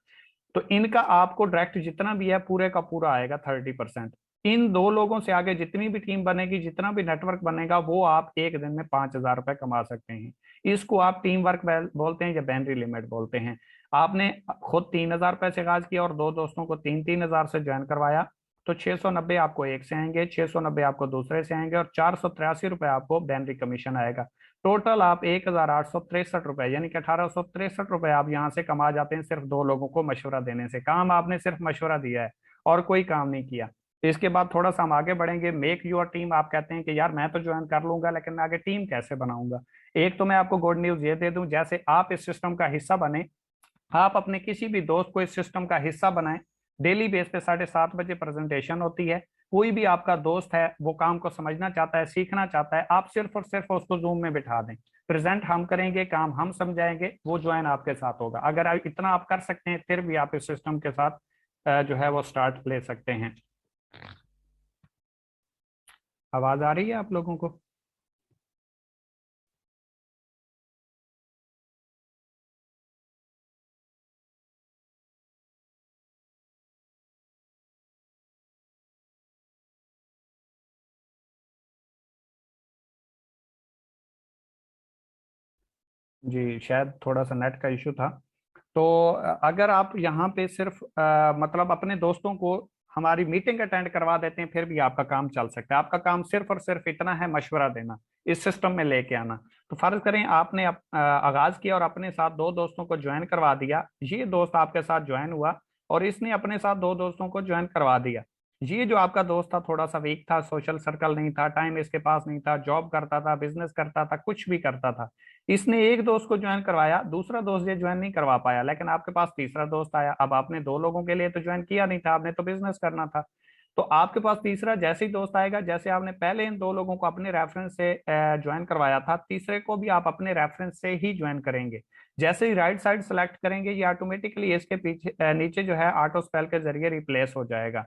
तो इनका आपको डायरेक्ट जितना भी है पूरे का पूरा आएगा 30%। इन दो लोगों से आगे जितनी भी टीम बनेगी, जितना भी नेटवर्क बनेगा, वो आप एक दिन में 5,000 रुपए कमा सकते हैं। इसको आप टीम वर्क बोलते हैं या बैनरी लिमिट बोलते हैं। आपने खुद 3,000 रुपए से आगाज किया और दो दोस्तों को 3-3 हजार से ज्वाइन करवाया, तो 690 आपको एक से आएंगे, 690 आपको दूसरे से आएंगे, और 483 रुपए आपको बैनरी कमीशन आएगा। टोटल आप 1,863 रुपए यानी कि 1,863 रुपए आप यहाँ से कमा जाते हैं सिर्फ दो लोगों को मशवरा देने से। काम आपने सिर्फ मशवरा दिया है और कोई काम नहीं किया। इसके बाद थोड़ा सा हम आगे बढ़ेंगे। मेक योर टीम, आप कहते हैं कि यार मैं तो ज्वाइन कर लूंगा लेकिन मैं आगे टीम कैसे बनाऊंगा। एक तो मैं आपको गुड न्यूज ये दे दूं, जैसे आप इस सिस्टम का हिस्सा बने, आप अपने किसी भी दोस्त को इस सिस्टम का हिस्सा बनाएं। डेली बेस पे 7:30 बजे प्रेजेंटेशन होती है। कोई भी आपका दोस्त है वो काम को समझना चाहता है, सीखना चाहता है, आप सिर्फ और सिर्फ उसको जूम में बिठा दें, प्रेजेंट हम करेंगे, काम हम समझाएंगे, वो ज्वाइन आपके साथ होगा। अगर इतना आप कर सकते हैं फिर भी आप इस सिस्टम के साथ जो है वो स्टार्ट ले सकते हैं। आवाज आ रही है आप लोगों को? जी शायद थोड़ा सा नेट का इशू था। तो अगर आप यहाँ पे सिर्फ मतलब अपने दोस्तों को हमारी मीटिंग अटेंड करवा देते हैं, फिर भी आपका काम चल सकता है। आपका काम सिर्फ और सिर्फ इतना है, मशवरा देना, इस सिस्टम में लेके आना। तो फर्ज करें आपने आगाज किया और अपने साथ दो दोस्तों को ज्वाइन करवा दिया, ये दोस्त आपके साथ ज्वाइन हुआ और इसने अपने साथ दो दोस्तों को ज्वाइन करवा दिया। ये जो आपका दोस्त था थोड़ा सा वीक था, सोशल सर्कल नहीं था, टाइम इसके पास नहीं था, जॉब करता था, बिजनेस करता था, कुछ भी करता था। इसने एक दोस्त को ज्वाइन करवाया, दूसरा दोस्त ये ज्वाइन नहीं करवा पाया, लेकिन आपके पास तीसरा दोस्त आया। अब आपने दो लोगों के लिए तो ज्वाइन किया नहीं था, आपने तो बिजनेस करना था। तो आपके पास तीसरा जैसे ही दोस्त आएगा, जैसे आपने पहले इन दो लोगों को अपने रेफरेंस से ज्वाइन करवाया था, तीसरे को भी आप अपने रेफरेंस से ही ज्वाइन करेंगे। जैसे ही राइट साइड सेलेक्ट करेंगे, ये ऑटोमेटिकली इसके पीछे नीचे जो है ऑटो स्पेल के जरिए रिप्लेस हो जाएगा।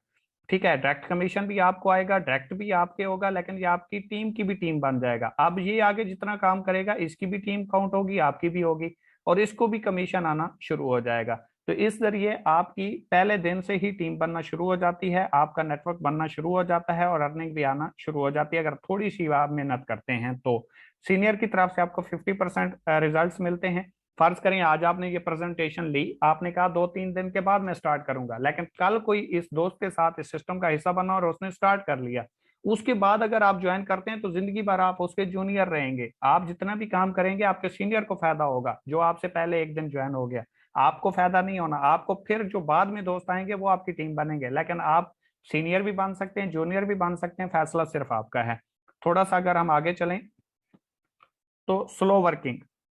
ठीक है, डायरेक्ट कमीशन भी आपको आएगा, डायरेक्ट भी आपके होगा, लेकिन ये आपकी टीम की भी टीम बन जाएगा। अब ये आगे जितना काम करेगा इसकी भी टीम काउंट होगी, आपकी भी होगी, और इसको भी कमीशन आना शुरू हो जाएगा। तो इस जरिए आपकी पहले दिन से ही टीम बनना शुरू हो जाती है, आपका नेटवर्क बनना शुरू हो जाता है और अर्निंग भी आना शुरू हो जाती है, अगर थोड़ी सी आप मेहनत करते हैं तो। सीनियर की तरफ से आपको 50% रिजल्ट मिलते हैं। फर्ज करें आज आपने ये प्रेजेंटेशन ली, आपने कहा 2-3 दिन के बाद मैं स्टार्ट करूंगा, लेकिन कल कोई इस दोस्त के साथ इस सिस्टम का हिस्सा बना और उसने स्टार्ट कर लिया। उसके बाद अगर आप ज्वाइन करते हैं तो जिंदगी भर आप उसके जूनियर रहेंगे। आप जितना भी काम करेंगे आपके सीनियर को फायदा होगा, जो आपसे पहले एक दिन ज्वाइन हो गया। आपको फायदा नहीं होना, आपको फिर जो बाद में दोस्त आएंगे वो आपकी टीम बनेंगे, लेकिन आप सीनियर भी बन सकते हैं, जूनियर भी बन सकते हैं, फैसला सिर्फ आपका है। थोड़ा सा अगर हम आगे चलें तो स्लो वर्किंग,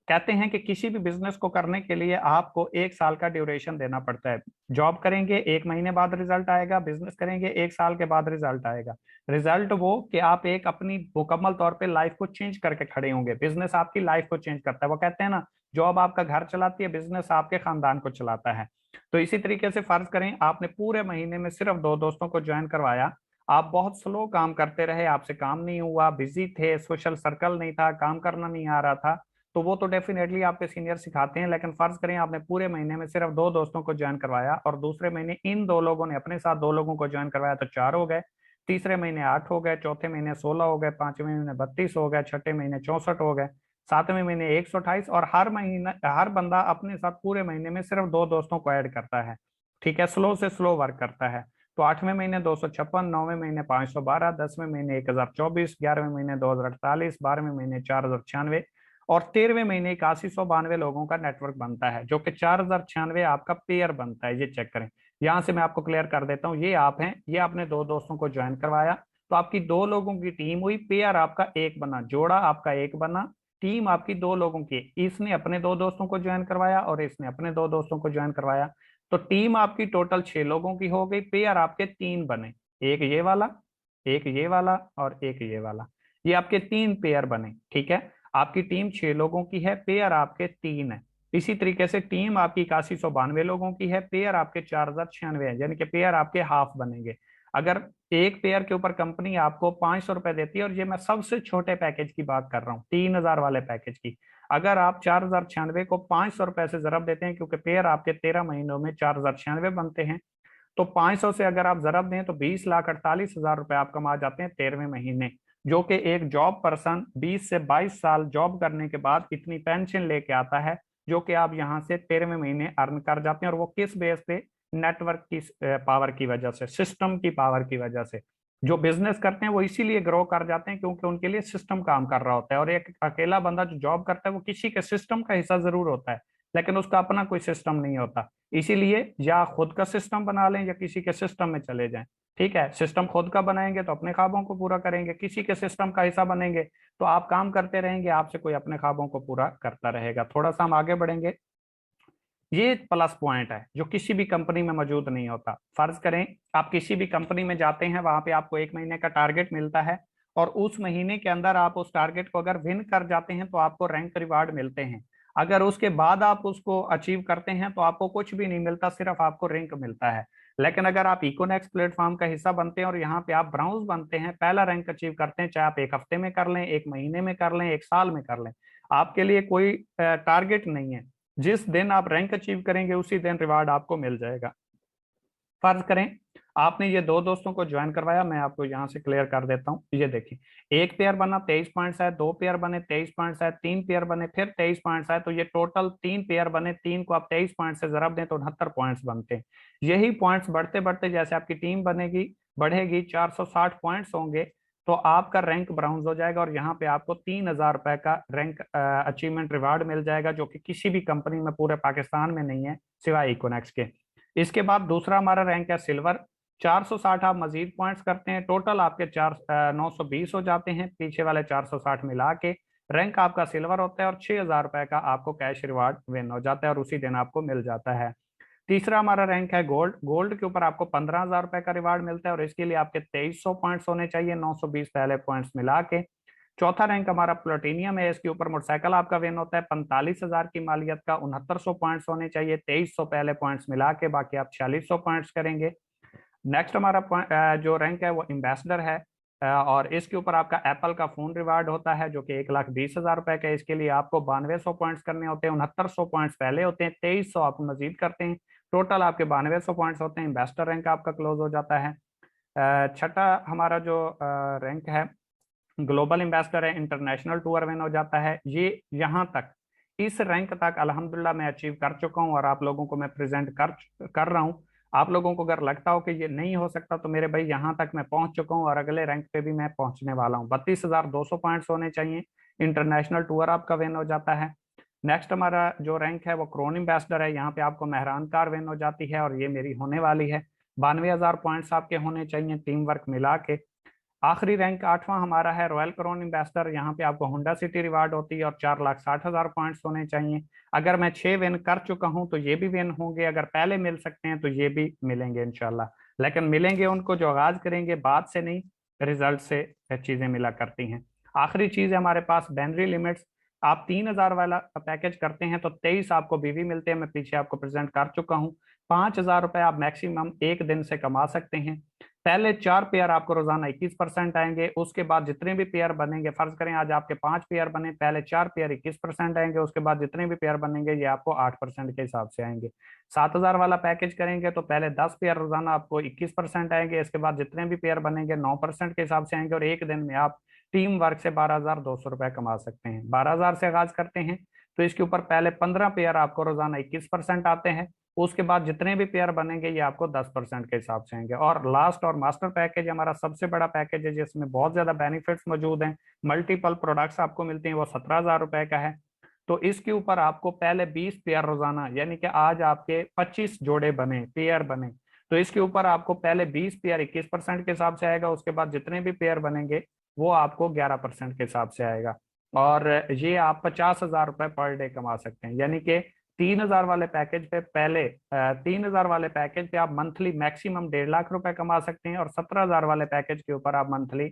कहते हैं कि किसी भी बिजनेस को करने के लिए आपको 1 साल का ड्यूरेशन देना पड़ता है। जॉब करेंगे 1 महीने बाद रिजल्ट आएगा, बिजनेस करेंगे 1 साल के बाद रिजल्ट आएगा। रिजल्ट वो कि आप एक अपनी मुकम्मल तौर पे लाइफ को चेंज करके खड़े होंगे। बिजनेस आपकी लाइफ को चेंज करता है, वो कहते हैं ना, जॉब आपका घर चलाती है, बिजनेस आपके खानदान को चलाता है। तो इसी तरीके से फर्ज करें आपने पूरे महीने में सिर्फ दो दोस्तों को ज्वाइन करवाया, आप बहुत स्लो काम करते रहे, आपसे काम नहीं हुआ, बिजी थे, सोशल सर्कल नहीं था, काम करना नहीं आ रहा था, तो वो तो डेफिनेटली आपके सीनियर सिखाते हैं। लेकिन फर्ज करें आपने पूरे महीने में सिर्फ दो दोस्तों को ज्वाइन करवाया और दूसरे महीने इन दो लोगों ने अपने साथ दो लोगों को ज्वाइन करवाया, तो 4 हो गए। तीसरे महीने 8 हो गए, चौथे महीने 16 हो गए, पांचवें महीने 32 हो गए, छठे महीने 64 हो गए, सातवें महीने 128। और हर महीना हर बंदा अपने साथ पूरे महीने में सिर्फ दो दोस्तों को ऐड करता है। ठीक है, स्लो से स्लो वर्क करता है। तो 8वें महीने 256, 9वें महीने 512, 10वें महीने 1024, 11वें महीने 2048, 12वें महीने 4096 और 13वें महीने 8192 लोगों का नेटवर्क बनता है, जो कि 4096 आपका पेयर बनता है। ये चेक करें, यहां से मैं आपको क्लियर कर देता हूँ। ये आप हैं, ये आपने दो दोस्तों को ज्वाइन करवाया, तो आपकी दो लोगों की टीम हुई, पेयर आपका एक बना, जोड़ा आपका एक बना, टीम आपकी दो लोगों की। इसने अपने दो दोस्तों को ज्वाइन करवाया और इसने अपने दो दोस्तों को ज्वाइन करवाया, तो टीम आपकी टोटल 6 लोगों की हो गई, पेयर आपके 3 बने, एक ये वाला, एक ये वाला और एक ये वाला। ये आपके 3 पेयर बने। ठीक है, आपकी टीम 6 लोगों की है, पेयर आपके 3 है। इसी तरीके से टीम आपकी 8192 लोगों की है, पेयर आपके 4096 है, यानी कि पेयर आपके हाफ बनेंगे। अगर एक पेयर के ऊपर कंपनी आपको 500 रुपए देती है, और ये मैं सबसे छोटे पैकेज की बात कर रहा हूँ, 3000 वाले पैकेज की, अगर आप 4096 को 500 रुपए से जरब देते हैं, क्योंकि पेयर आपके 13 महीनों में 4096 बनते हैं, तो 500 से अगर आप जरब दें तो 20,48,000 रुपए आप कमा जाते हैं 13वें महीने। जो कि एक जॉब पर्सन 20 से 22 साल जॉब करने के बाद इतनी पेंशन लेके आता है, जो कि आप यहाँ से 13वें महीने अर्न कर जाते हैं। और वो किस बेस पे? नेटवर्क की पावर की वजह से, सिस्टम की पावर की वजह से। जो बिजनेस करते हैं वो इसीलिए ग्रो कर जाते हैं क्योंकि उनके लिए सिस्टम काम कर रहा होता है। और एक अकेला बंदा जो जॉब करता है वो किसी के सिस्टम का हिस्सा जरूर होता है, लेकिन उसका अपना कोई सिस्टम नहीं होता। इसीलिए या खुद का सिस्टम बना लें या किसी के सिस्टम में चले जाएं। ठीक है, सिस्टम खुद का बनाएंगे तो अपने ख्वाबों को पूरा करेंगे, किसी के सिस्टम का हिस्सा बनेंगे तो आप काम करते रहेंगे, आपसे कोई अपने ख्वाबों को पूरा करता रहेगा। थोड़ा सा हम आगे बढ़ेंगे। ये प्लस पॉइंट है जो किसी भी कंपनी में मौजूद नहीं होता। फर्ज करें आप किसी भी कंपनी में जाते हैं, वहां पे आपको 1 महीने का टारगेट मिलता है और उस महीने के अंदर आप उस टारगेट को अगर विन कर जाते हैं तो आपको रैंक रिवार्ड मिलते हैं। अगर उसके बाद आप उसको अचीव करते हैं तो आपको कुछ भी नहीं मिलता, सिर्फ आपको रैंक मिलता है। लेकिन अगर आप इकोनेक्स प्लेटफॉर्म का हिस्सा बनते हैं और यहाँ पे आप ब्राउज बनते हैं, पहला रैंक अचीव करते हैं, चाहे आप 1 हफ्ते में कर लें, 1 महीने में कर लें, 1 साल में कर लें, आपके लिए कोई टारगेट नहीं है। जिस दिन आप रैंक अचीव करेंगे उसी दिन रिवार्ड आपको मिल जाएगा। फर्ज करें आपने ये दो दोस्तों को ज्वाइन करवाया, मैं आपको यहाँ से क्लियर कर देता हूँ। ये देखिए, एक पेयर बना 23 पॉइंट्स आए, दो पेयर बने 23 पॉइंट्स आए, तीन पेयर बने फिर 23 पॉइंट्स आए, तो ये टोटल तीन पेयर बने, तीन को आप 23 पॉइंट से जरब दें तो 69 पॉइंट्स बनते हैं। यही पॉइंट्स बढ़ते बढ़ते जैसे आपकी टीम बनेगी, बढ़ेगी, 460 पॉइंट्स होंगे, तो आपका रैंक ब्राउन्ज हो जाएगा और यहाँ पे आपको 3,000 रुपए का रैंक अचीवमेंट रिवार्ड मिल जाएगा, जो कि किसी भी कंपनी में पूरे पाकिस्तान में नहीं है सिवाय इकोनेक्स के। इसके बाद दूसरा हमारा रैंक है सिल्वर। 460 आप मजीद पॉइंट्स करते हैं, टोटल आपके 920 हो जाते हैं, पीछे वाले 460 मिला के रैंक आपका सिल्वर होता है, और 6,000 रुपए का आपको कैश रिवार्ड विन हो जाता है और उसी दिन आपको मिल जाता है। तीसरा हमारा रैंक है गोल्ड। गोल्ड के ऊपर आपको 15,000 रुपए का रिवार्ड मिलता है और इसके लिए आपके 2300 पॉइंट्स होने चाहिए, 920 पहले पॉइंट्स मिला के। चौथा रैंक हमारा प्लेटिनियम है, इसके ऊपर मोटरसाइकिल आपका विन होता है, 45,000 की मालियत का, 6900 पॉइंट्स होने चाहिए, 2300 पहले पॉइंट्स मिला के, बाकी आप 4600 पॉइंट्स करेंगे। नेक्स्ट हमारा जो रैंक है वो एम्बेसडर है, और इसके ऊपर आपका एप्पल का फोन रिवार्ड होता है, जो कि 1,20,000 रुपए का। इसके लिए आपको 9200 पॉइंट्स करने होते हैं, 6900 पॉइंट्स पहले होते हैं, 2300 आप मजीद करते हैं, टोटल आपके 9200 पॉइंट्स होते हैं, एम्बेसडर रैंक आपका क्लोज हो जाता है। छठा हमारा जो रैंक है ग्लोबल एम्बेसडर है, इंटरनेशनल टूर विन हो जाता है। ये यहाँ तक, इस रैंक तक अल्हम्दुलिल्लाह मैं अचीव कर चुका हूँ और आप लोगों को मैं प्रेजेंट कर रहा हूँ। आप लोगों को अगर लगता हो कि ये नहीं हो सकता, तो मेरे भाई यहाँ तक मैं पहुंच चुका हूँ और अगले रैंक पे भी मैं पहुंचने वाला हूँ। 32,200 पॉइंट्स होने चाहिए, इंटरनेशनल टूर आपका विन हो जाता है। नेक्स्ट हमारा जो रैंक है वो क्रोन एम्बेसडर है, यहाँ पे आपको मेहरान कार विन हो जाती है और ये मेरी होने वाली है। 92,000 पॉइंट्स आपके होने चाहिए टीम वर्क मिला के। आखिरी रैंक आठवां हमारा है रॉयल क्राउन एम्बेसडर। यहाँ पे आपको होंडा सिटी रिवार्ड होती है और 4,60,000 पॉइंट्स होने चाहिए। अगर मैं 6 विन कर चुका हूँ तो ये भी विन होंगे, अगर पहले मिल सकते हैं तो ये भी मिलेंगे इंशाल्लाह। लेकिन मिलेंगे उनको जो आगाज करेंगे, बाद से नहीं, रिजल्ट से चीजें मिला करती हैं। आखिरी चीज है हमारे पास बैनरी लिमिट्स। आप 3,000 वाला पैकेज करते हैं तो 23 आपको बीवी मिलते हैं, मैं पीछे आपको प्रेजेंट कर चुका हूँ। 5,000 रुपए आप मैक्सिमम एक दिन से कमा सकते हैं। पहले 4 पेयर आपको रोजाना 21% आएंगे, उसके बाद जितने भी पेयर बनेंगे, फर्ज करें आज आपके 5 पेयर बने, पहले 4 पेयर 21% आएंगे, उसके बाद जितने भी पेयर बनेंगे ये आपको 8% के हिसाब से आएंगे। 7,000 वाला पैकेज करेंगे तो पहले 10 पेयर रोजाना आपको 21% आएंगे, इसके बाद जितने भी पेयर बनेंगे 9% के हिसाब से आएंगे, और एक दिन में आप टीम वर्क से 12,200 रुपए कमा सकते हैं। 12,000 से आगाज करते हैं तो इसके ऊपर पहले 15 पेयर आपको रोजाना 21% आते हैं, उसके बाद जितने भी पेयर बनेंगे ये आपको 10% के हिसाब से आएंगे। और लास्ट और मास्टर पैकेज हमारा सबसे बड़ा पैकेज है, जिसमें बहुत ज्यादा बेनिफिट्स मौजूद हैं, मल्टीपल प्रोडक्ट्स आपको मिलते हैं, वो 17,000 रुपए का है। तो इसके ऊपर आपको पहले 20 पेयर रोजाना, यानी कि आज आपके 25 जोड़े बने, पेयर बने, तो इसके ऊपर आपको पहले 20 पेयर 21% के हिसाब से आएगा, उसके बाद जितने भी पेयर बनेंगे वो आपको 11% के हिसाब से आएगा। और ये आप 50,000 रुपए पर डे कमा सकते हैं, यानी कि 3,000 वाले पैकेज पे पहले 3,000 वाले पैकेज पे आप मंथली मैक्सिमम 1.5 लाख रुपए कमा सकते हैं, और 17,000 वाले पैकेज के ऊपर आप मंथली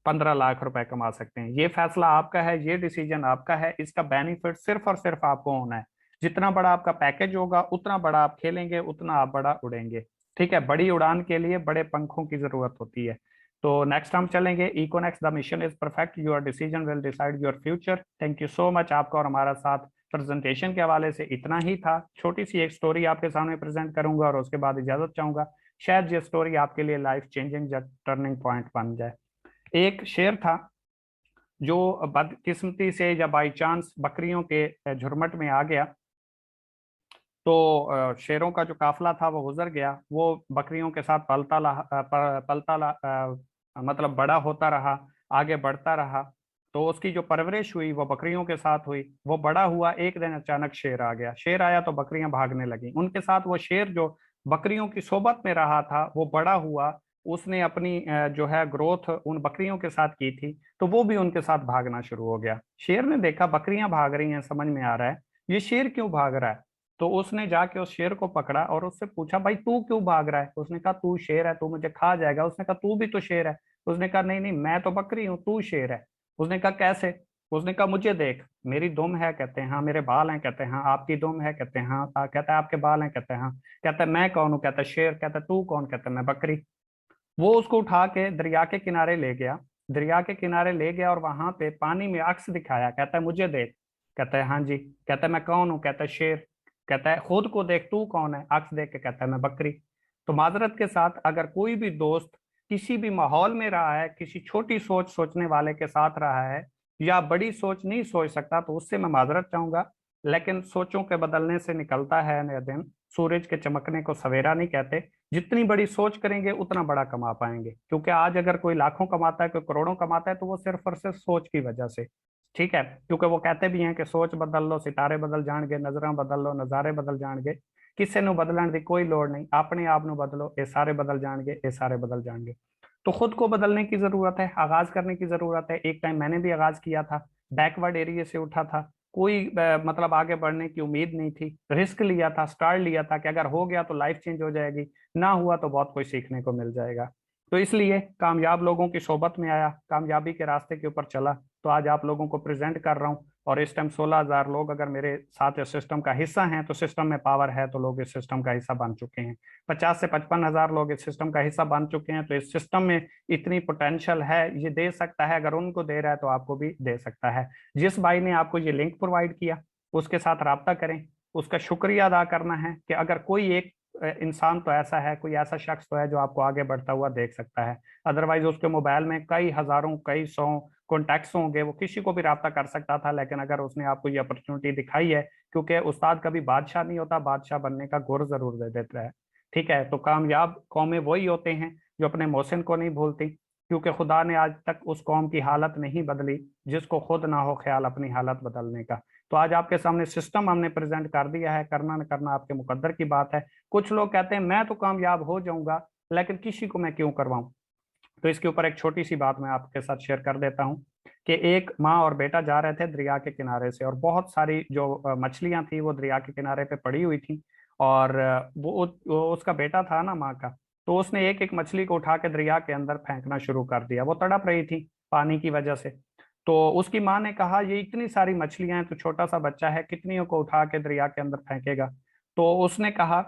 15 लाख रुपए कमा सकते हैं। ये फैसला आपका है, ये डिसीजन आपका है, इसका बेनिफिट सिर्फ और सिर्फ आपको होना है। जितना बड़ा आपका पैकेज होगा उतना बड़ा आप खेलेंगे, उतना आप बड़ा उड़ेंगे। ठीक है, बड़ी उड़ान के लिए बड़े पंखों की जरूरत होती है। तो नेक्स्ट हम चलेंगे Econex the mission is perfect, your decision will decide your future. Thank you so much. आपका और हमारा साथ प्रेजेंटेशन के हवाले से इतना ही था। छोटी सी एक स्टोरी आपके सामने प्रेजेंट करूंगा और उसके बाद इजाजत चाहूंगा। शायद ये स्टोरी आपके लिए लाइफ चेंजिंग टर्निंग पॉइंट बन जाए। एक शेर था जो बदकिस्मती से या बाई चांस बकरियों के झुरमुट में आ गया। तो शेरों का जो काफिला था वो गुजर गया, वो बकरियों के साथ मतलब बड़ा होता रहा, आगे बढ़ता रहा। तो उसकी जो परवरिश हुई वो बकरियों के साथ हुई, वो बड़ा हुआ। एक दिन अचानक शेर आ गया, शेर आया तो बकरियां भागने लगी उनके साथ। वो शेर जो बकरियों की सोबत में रहा था वो बड़ा हुआ, उसने अपनी जो है ग्रोथ उन बकरियों के साथ की थी, तो वो भी उनके साथ भागना शुरू हो गया। शेर ने देखा बकरियां भाग रही हैं, समझ में आ रहा है ये शेर क्यों भाग रहा है। तो उसने जाके उस शेर को पकड़ा और उससे पूछा, भाई तू क्यों भाग रहा है। उसने कहा तू शेर है, तू मुझे खा जाएगा। उसने कहा तू भी तो शेर है। उसने कहा नहीं नहीं, मैं तो बकरी हूँ, तू शेर है। उसने कहा कैसे। उसने कहा मुझे देख, मेरी दुम है। कहते हैं हाँ। मेरे बाल हैं। कहते हैं हाँ। आपकी दुम है। कहते हैं हाँ। कहता है आपके बाल हैं। कहते हैं हाँ। कहता है मैं कौन हूँ। कहता है शेर। कहता है तू कौन। कहता है मैं बकरी। वो उसको उठा के दरिया के किनारे ले गया, दरिया के किनारे ले गया और वहां पे पानी में अक्स दिखाया। कहता है मुझे देख। कहता है हाँ जी। कहता है मैं कौन हूँ। कहता है शेर। कहता है खुद को देख, तू कौन है। अक्स देख के कहता है मैं बकरी। तो माजरत के साथ अगर कोई भी दोस्त किसी भी माहौल में रहा है, किसी छोटी सोच सोचने वाले के साथ रहा है या बड़ी सोच नहीं सोच सकता, तो उससे मैं माजरत चाहूंगा। लेकिन सोचों के बदलने से निकलता है नया दिन, सूरज के चमकने को सवेरा नहीं कहते। जितनी बड़ी सोच करेंगे उतना बड़ा कमा पाएंगे, क्योंकि आज अगर कोई लाखों कमाता है, कोई करोड़ों कमाता है, तो वो सिर्फ और सिर्फ सोच की वजह से। ठीक है, क्योंकि वो कहते भी हैं कि सोच बदल लो सितारे बदल जाएंगे, नजर बदल लो नजारे बदल जाएंगे। किसी ਨੂੰ बदलने की कोई लोड़ नहीं, अपने आप ਨੂੰ बदलो, ये सारे बदल जाएंगे, ये सारे बदल जाएंगे। तो खुद को बदलने की जरूरत है, आगाज करने की जरूरत है। एक टाइम मैंने भी आगाज किया था, बैकवर्ड एरिया से उठा था, कोई मतलब आगे बढ़ने की उम्मीद नहीं थी, रिस्क लिया था, स्टार्ट लिया था कि अगर हो गया तो लाइफ चेंज हो जाएगी, ना हुआ तो बहुत कुछ सीखने को मिल जाएगा। तो इसलिए कामयाब लोगों की सोबत में आया, कामयाबी के रास्ते के ऊपर चला, तो आज आप लोगों को प्रेजेंट कर रहा हूँ। और इस टाइम 16,000 लोग अगर मेरे साथ इस सिस्टम का हिस्सा हैं, तो सिस्टम में पावर है, तो लोग इस सिस्टम का हिस्सा बन चुके हैं। 50 से 55 हजार लोग इस सिस्टम का हिस्सा बन चुके हैं। तो इस सिस्टम में इतनी पोटेंशियल है, ये दे सकता है, अगर उनको दे रहा है तो आपको भी दे सकता है। जिस भाई ने आपको ये लिंक प्रोवाइड किया, उसके साथ राब्ता करें, उसका शुक्रिया अदा करना है कि अगर कोई एक इंसान तो ऐसा है, कोई ऐसा शख्स तो है जो आपको आगे बढ़ता हुआ देख सकता है। अदरवाइज उसके मोबाइल में कई हजारों कई सौ कॉन्टैक्ट्स होंगे, वो किसी को भी राब्ता कर सकता था। लेकिन अगर उसने आपको ये अपॉर्चुनिटी दिखाई है, क्योंकि उस्ताद कभी बादशाह नहीं होता, बादशाह बनने का गुर जरूर दे देता है। ठीक है, तो कामयाब कौमें वही होते हैं जो अपने मोहसिन को नहीं भूलती, क्योंकि खुदा ने आज तक उस कौम की हालत नहीं बदली जिसको खुद ना हो ख्याल अपनी हालत बदलने का। तो आज आपके सामने सिस्टम हमने प्रेजेंट कर दिया है, करना न करना आपके मुकद्दर की बात है। कुछ लोग कहते हैं मैं तो कामयाब हो जाऊंगा, लेकिन किसी को मैं क्यों करवाऊं। तो इसके ऊपर एक छोटी सी बात मैं आपके साथ शेयर कर देता हूँ कि एक माँ और बेटा जा रहे थे दरिया के किनारे से, और बहुत सारी जो मछलियां थी वो दरिया के किनारे पे पड़ी हुई थी। और वो उसका बेटा था ना माँ का, तो उसने एक एक मछली को उठा के दरिया के अंदर फेंकना शुरू कर दिया। वो तड़प रही थी पानी की वजह से। तो उसकी माँ ने कहा ये इतनी सारी मछलियां हैं, तो छोटा सा बच्चा है, कितनियों को उठा के दरिया के अंदर फेंकेगा। तो उसने कहा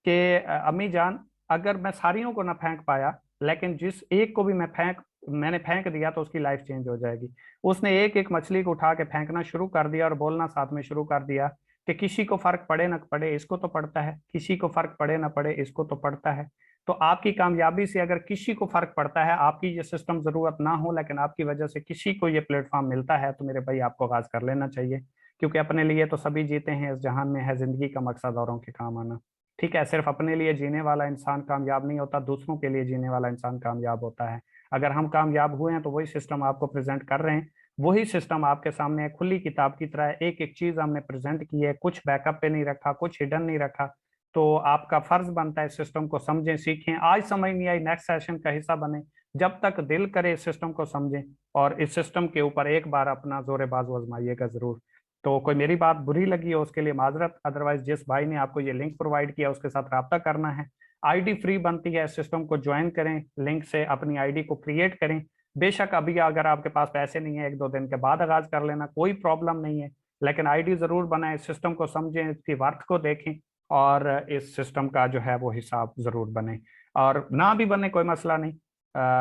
कि अम्मी जान, अगर मैं सारियों को ना फेंक पाया, लेकिन जिस एक को भी मैंने फेंक दिया तो उसकी लाइफ चेंज हो जाएगी। उसने एक एक मछली को उठा के फेंकना शुरू कर दिया और बोलना साथ में शुरू कर दिया कि किसी को फर्क पड़े ना पड़े इसको तो पड़ता है, किसी को फर्क पड़े ना पड़े इसको तो पड़ता है। तो आपकी कामयाबी से अगर किसी को फर्क पड़ता है, आपकी ये सिस्टम जरूरत ना हो, लेकिन आपकी वजह से किसी को ये प्लेटफॉर्म मिलता है, तो मेरे भाई आपको आगाज कर लेना चाहिए। क्योंकि अपने लिए तो सभी जीते हैं, इस जहान में है जिंदगी का मकसद औरों के काम आना। ठीक है, सिर्फ अपने लिए जीने वाला इंसान कामयाब नहीं होता, दूसरों के लिए जीने वाला इंसान कामयाब होता है। अगर हम कामयाब हुए हैं तो वही सिस्टम आपको प्रेजेंट कर रहे हैं, वही सिस्टम आपके सामने है, खुली किताब की तरह एक एक चीज हमने प्रेजेंट की है, कुछ बैकअप पे नहीं रखा, कुछ हिडन नहीं रखा। तो आपका फर्ज बनता है सिस्टम को समझें, सीखें। आज समझ नहीं आई, नेक्स्ट सेशन का हिस्सा बने। जब तक दिल करे इस सिस्टम को समझें, और इस सिस्टम के ऊपर एक बार अपना जोरे बाजू आजमाइएगा जरूर। तो कोई मेरी बात बुरी लगी हो उसके लिए माजरत, अदरवाइज जिस भाई ने आपको ये लिंक प्रोवाइड किया उसके साथ रब्ता करना है। आईडी फ्री बनती है, सिस्टम को ज्वाइन करें, लिंक से अपनी आईडी को क्रिएट करें। बेशक अभी अगर आपके पास पैसे नहीं है, एक दो दिन के बाद आगाज कर लेना, कोई प्रॉब्लम नहीं है। लेकिन आईडी जरूर बनाएं, सिस्टम को समझें, इसकी वर्थ को देखें, और इस सिस्टम का जो है वो हिसाब जरूर बने। और ना भी बने कोई मसला नहीं,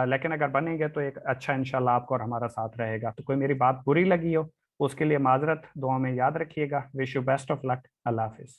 लेकिन अगर बनेंगे तो एक अच्छा इंशाल्लाह आपको और हमारा साथ रहेगा। तो कोई मेरी बात बुरी लगी हो उसके लिए माजरत, दुआ में याद रखिएगा। Wish you best of luck. Allah Hafiz.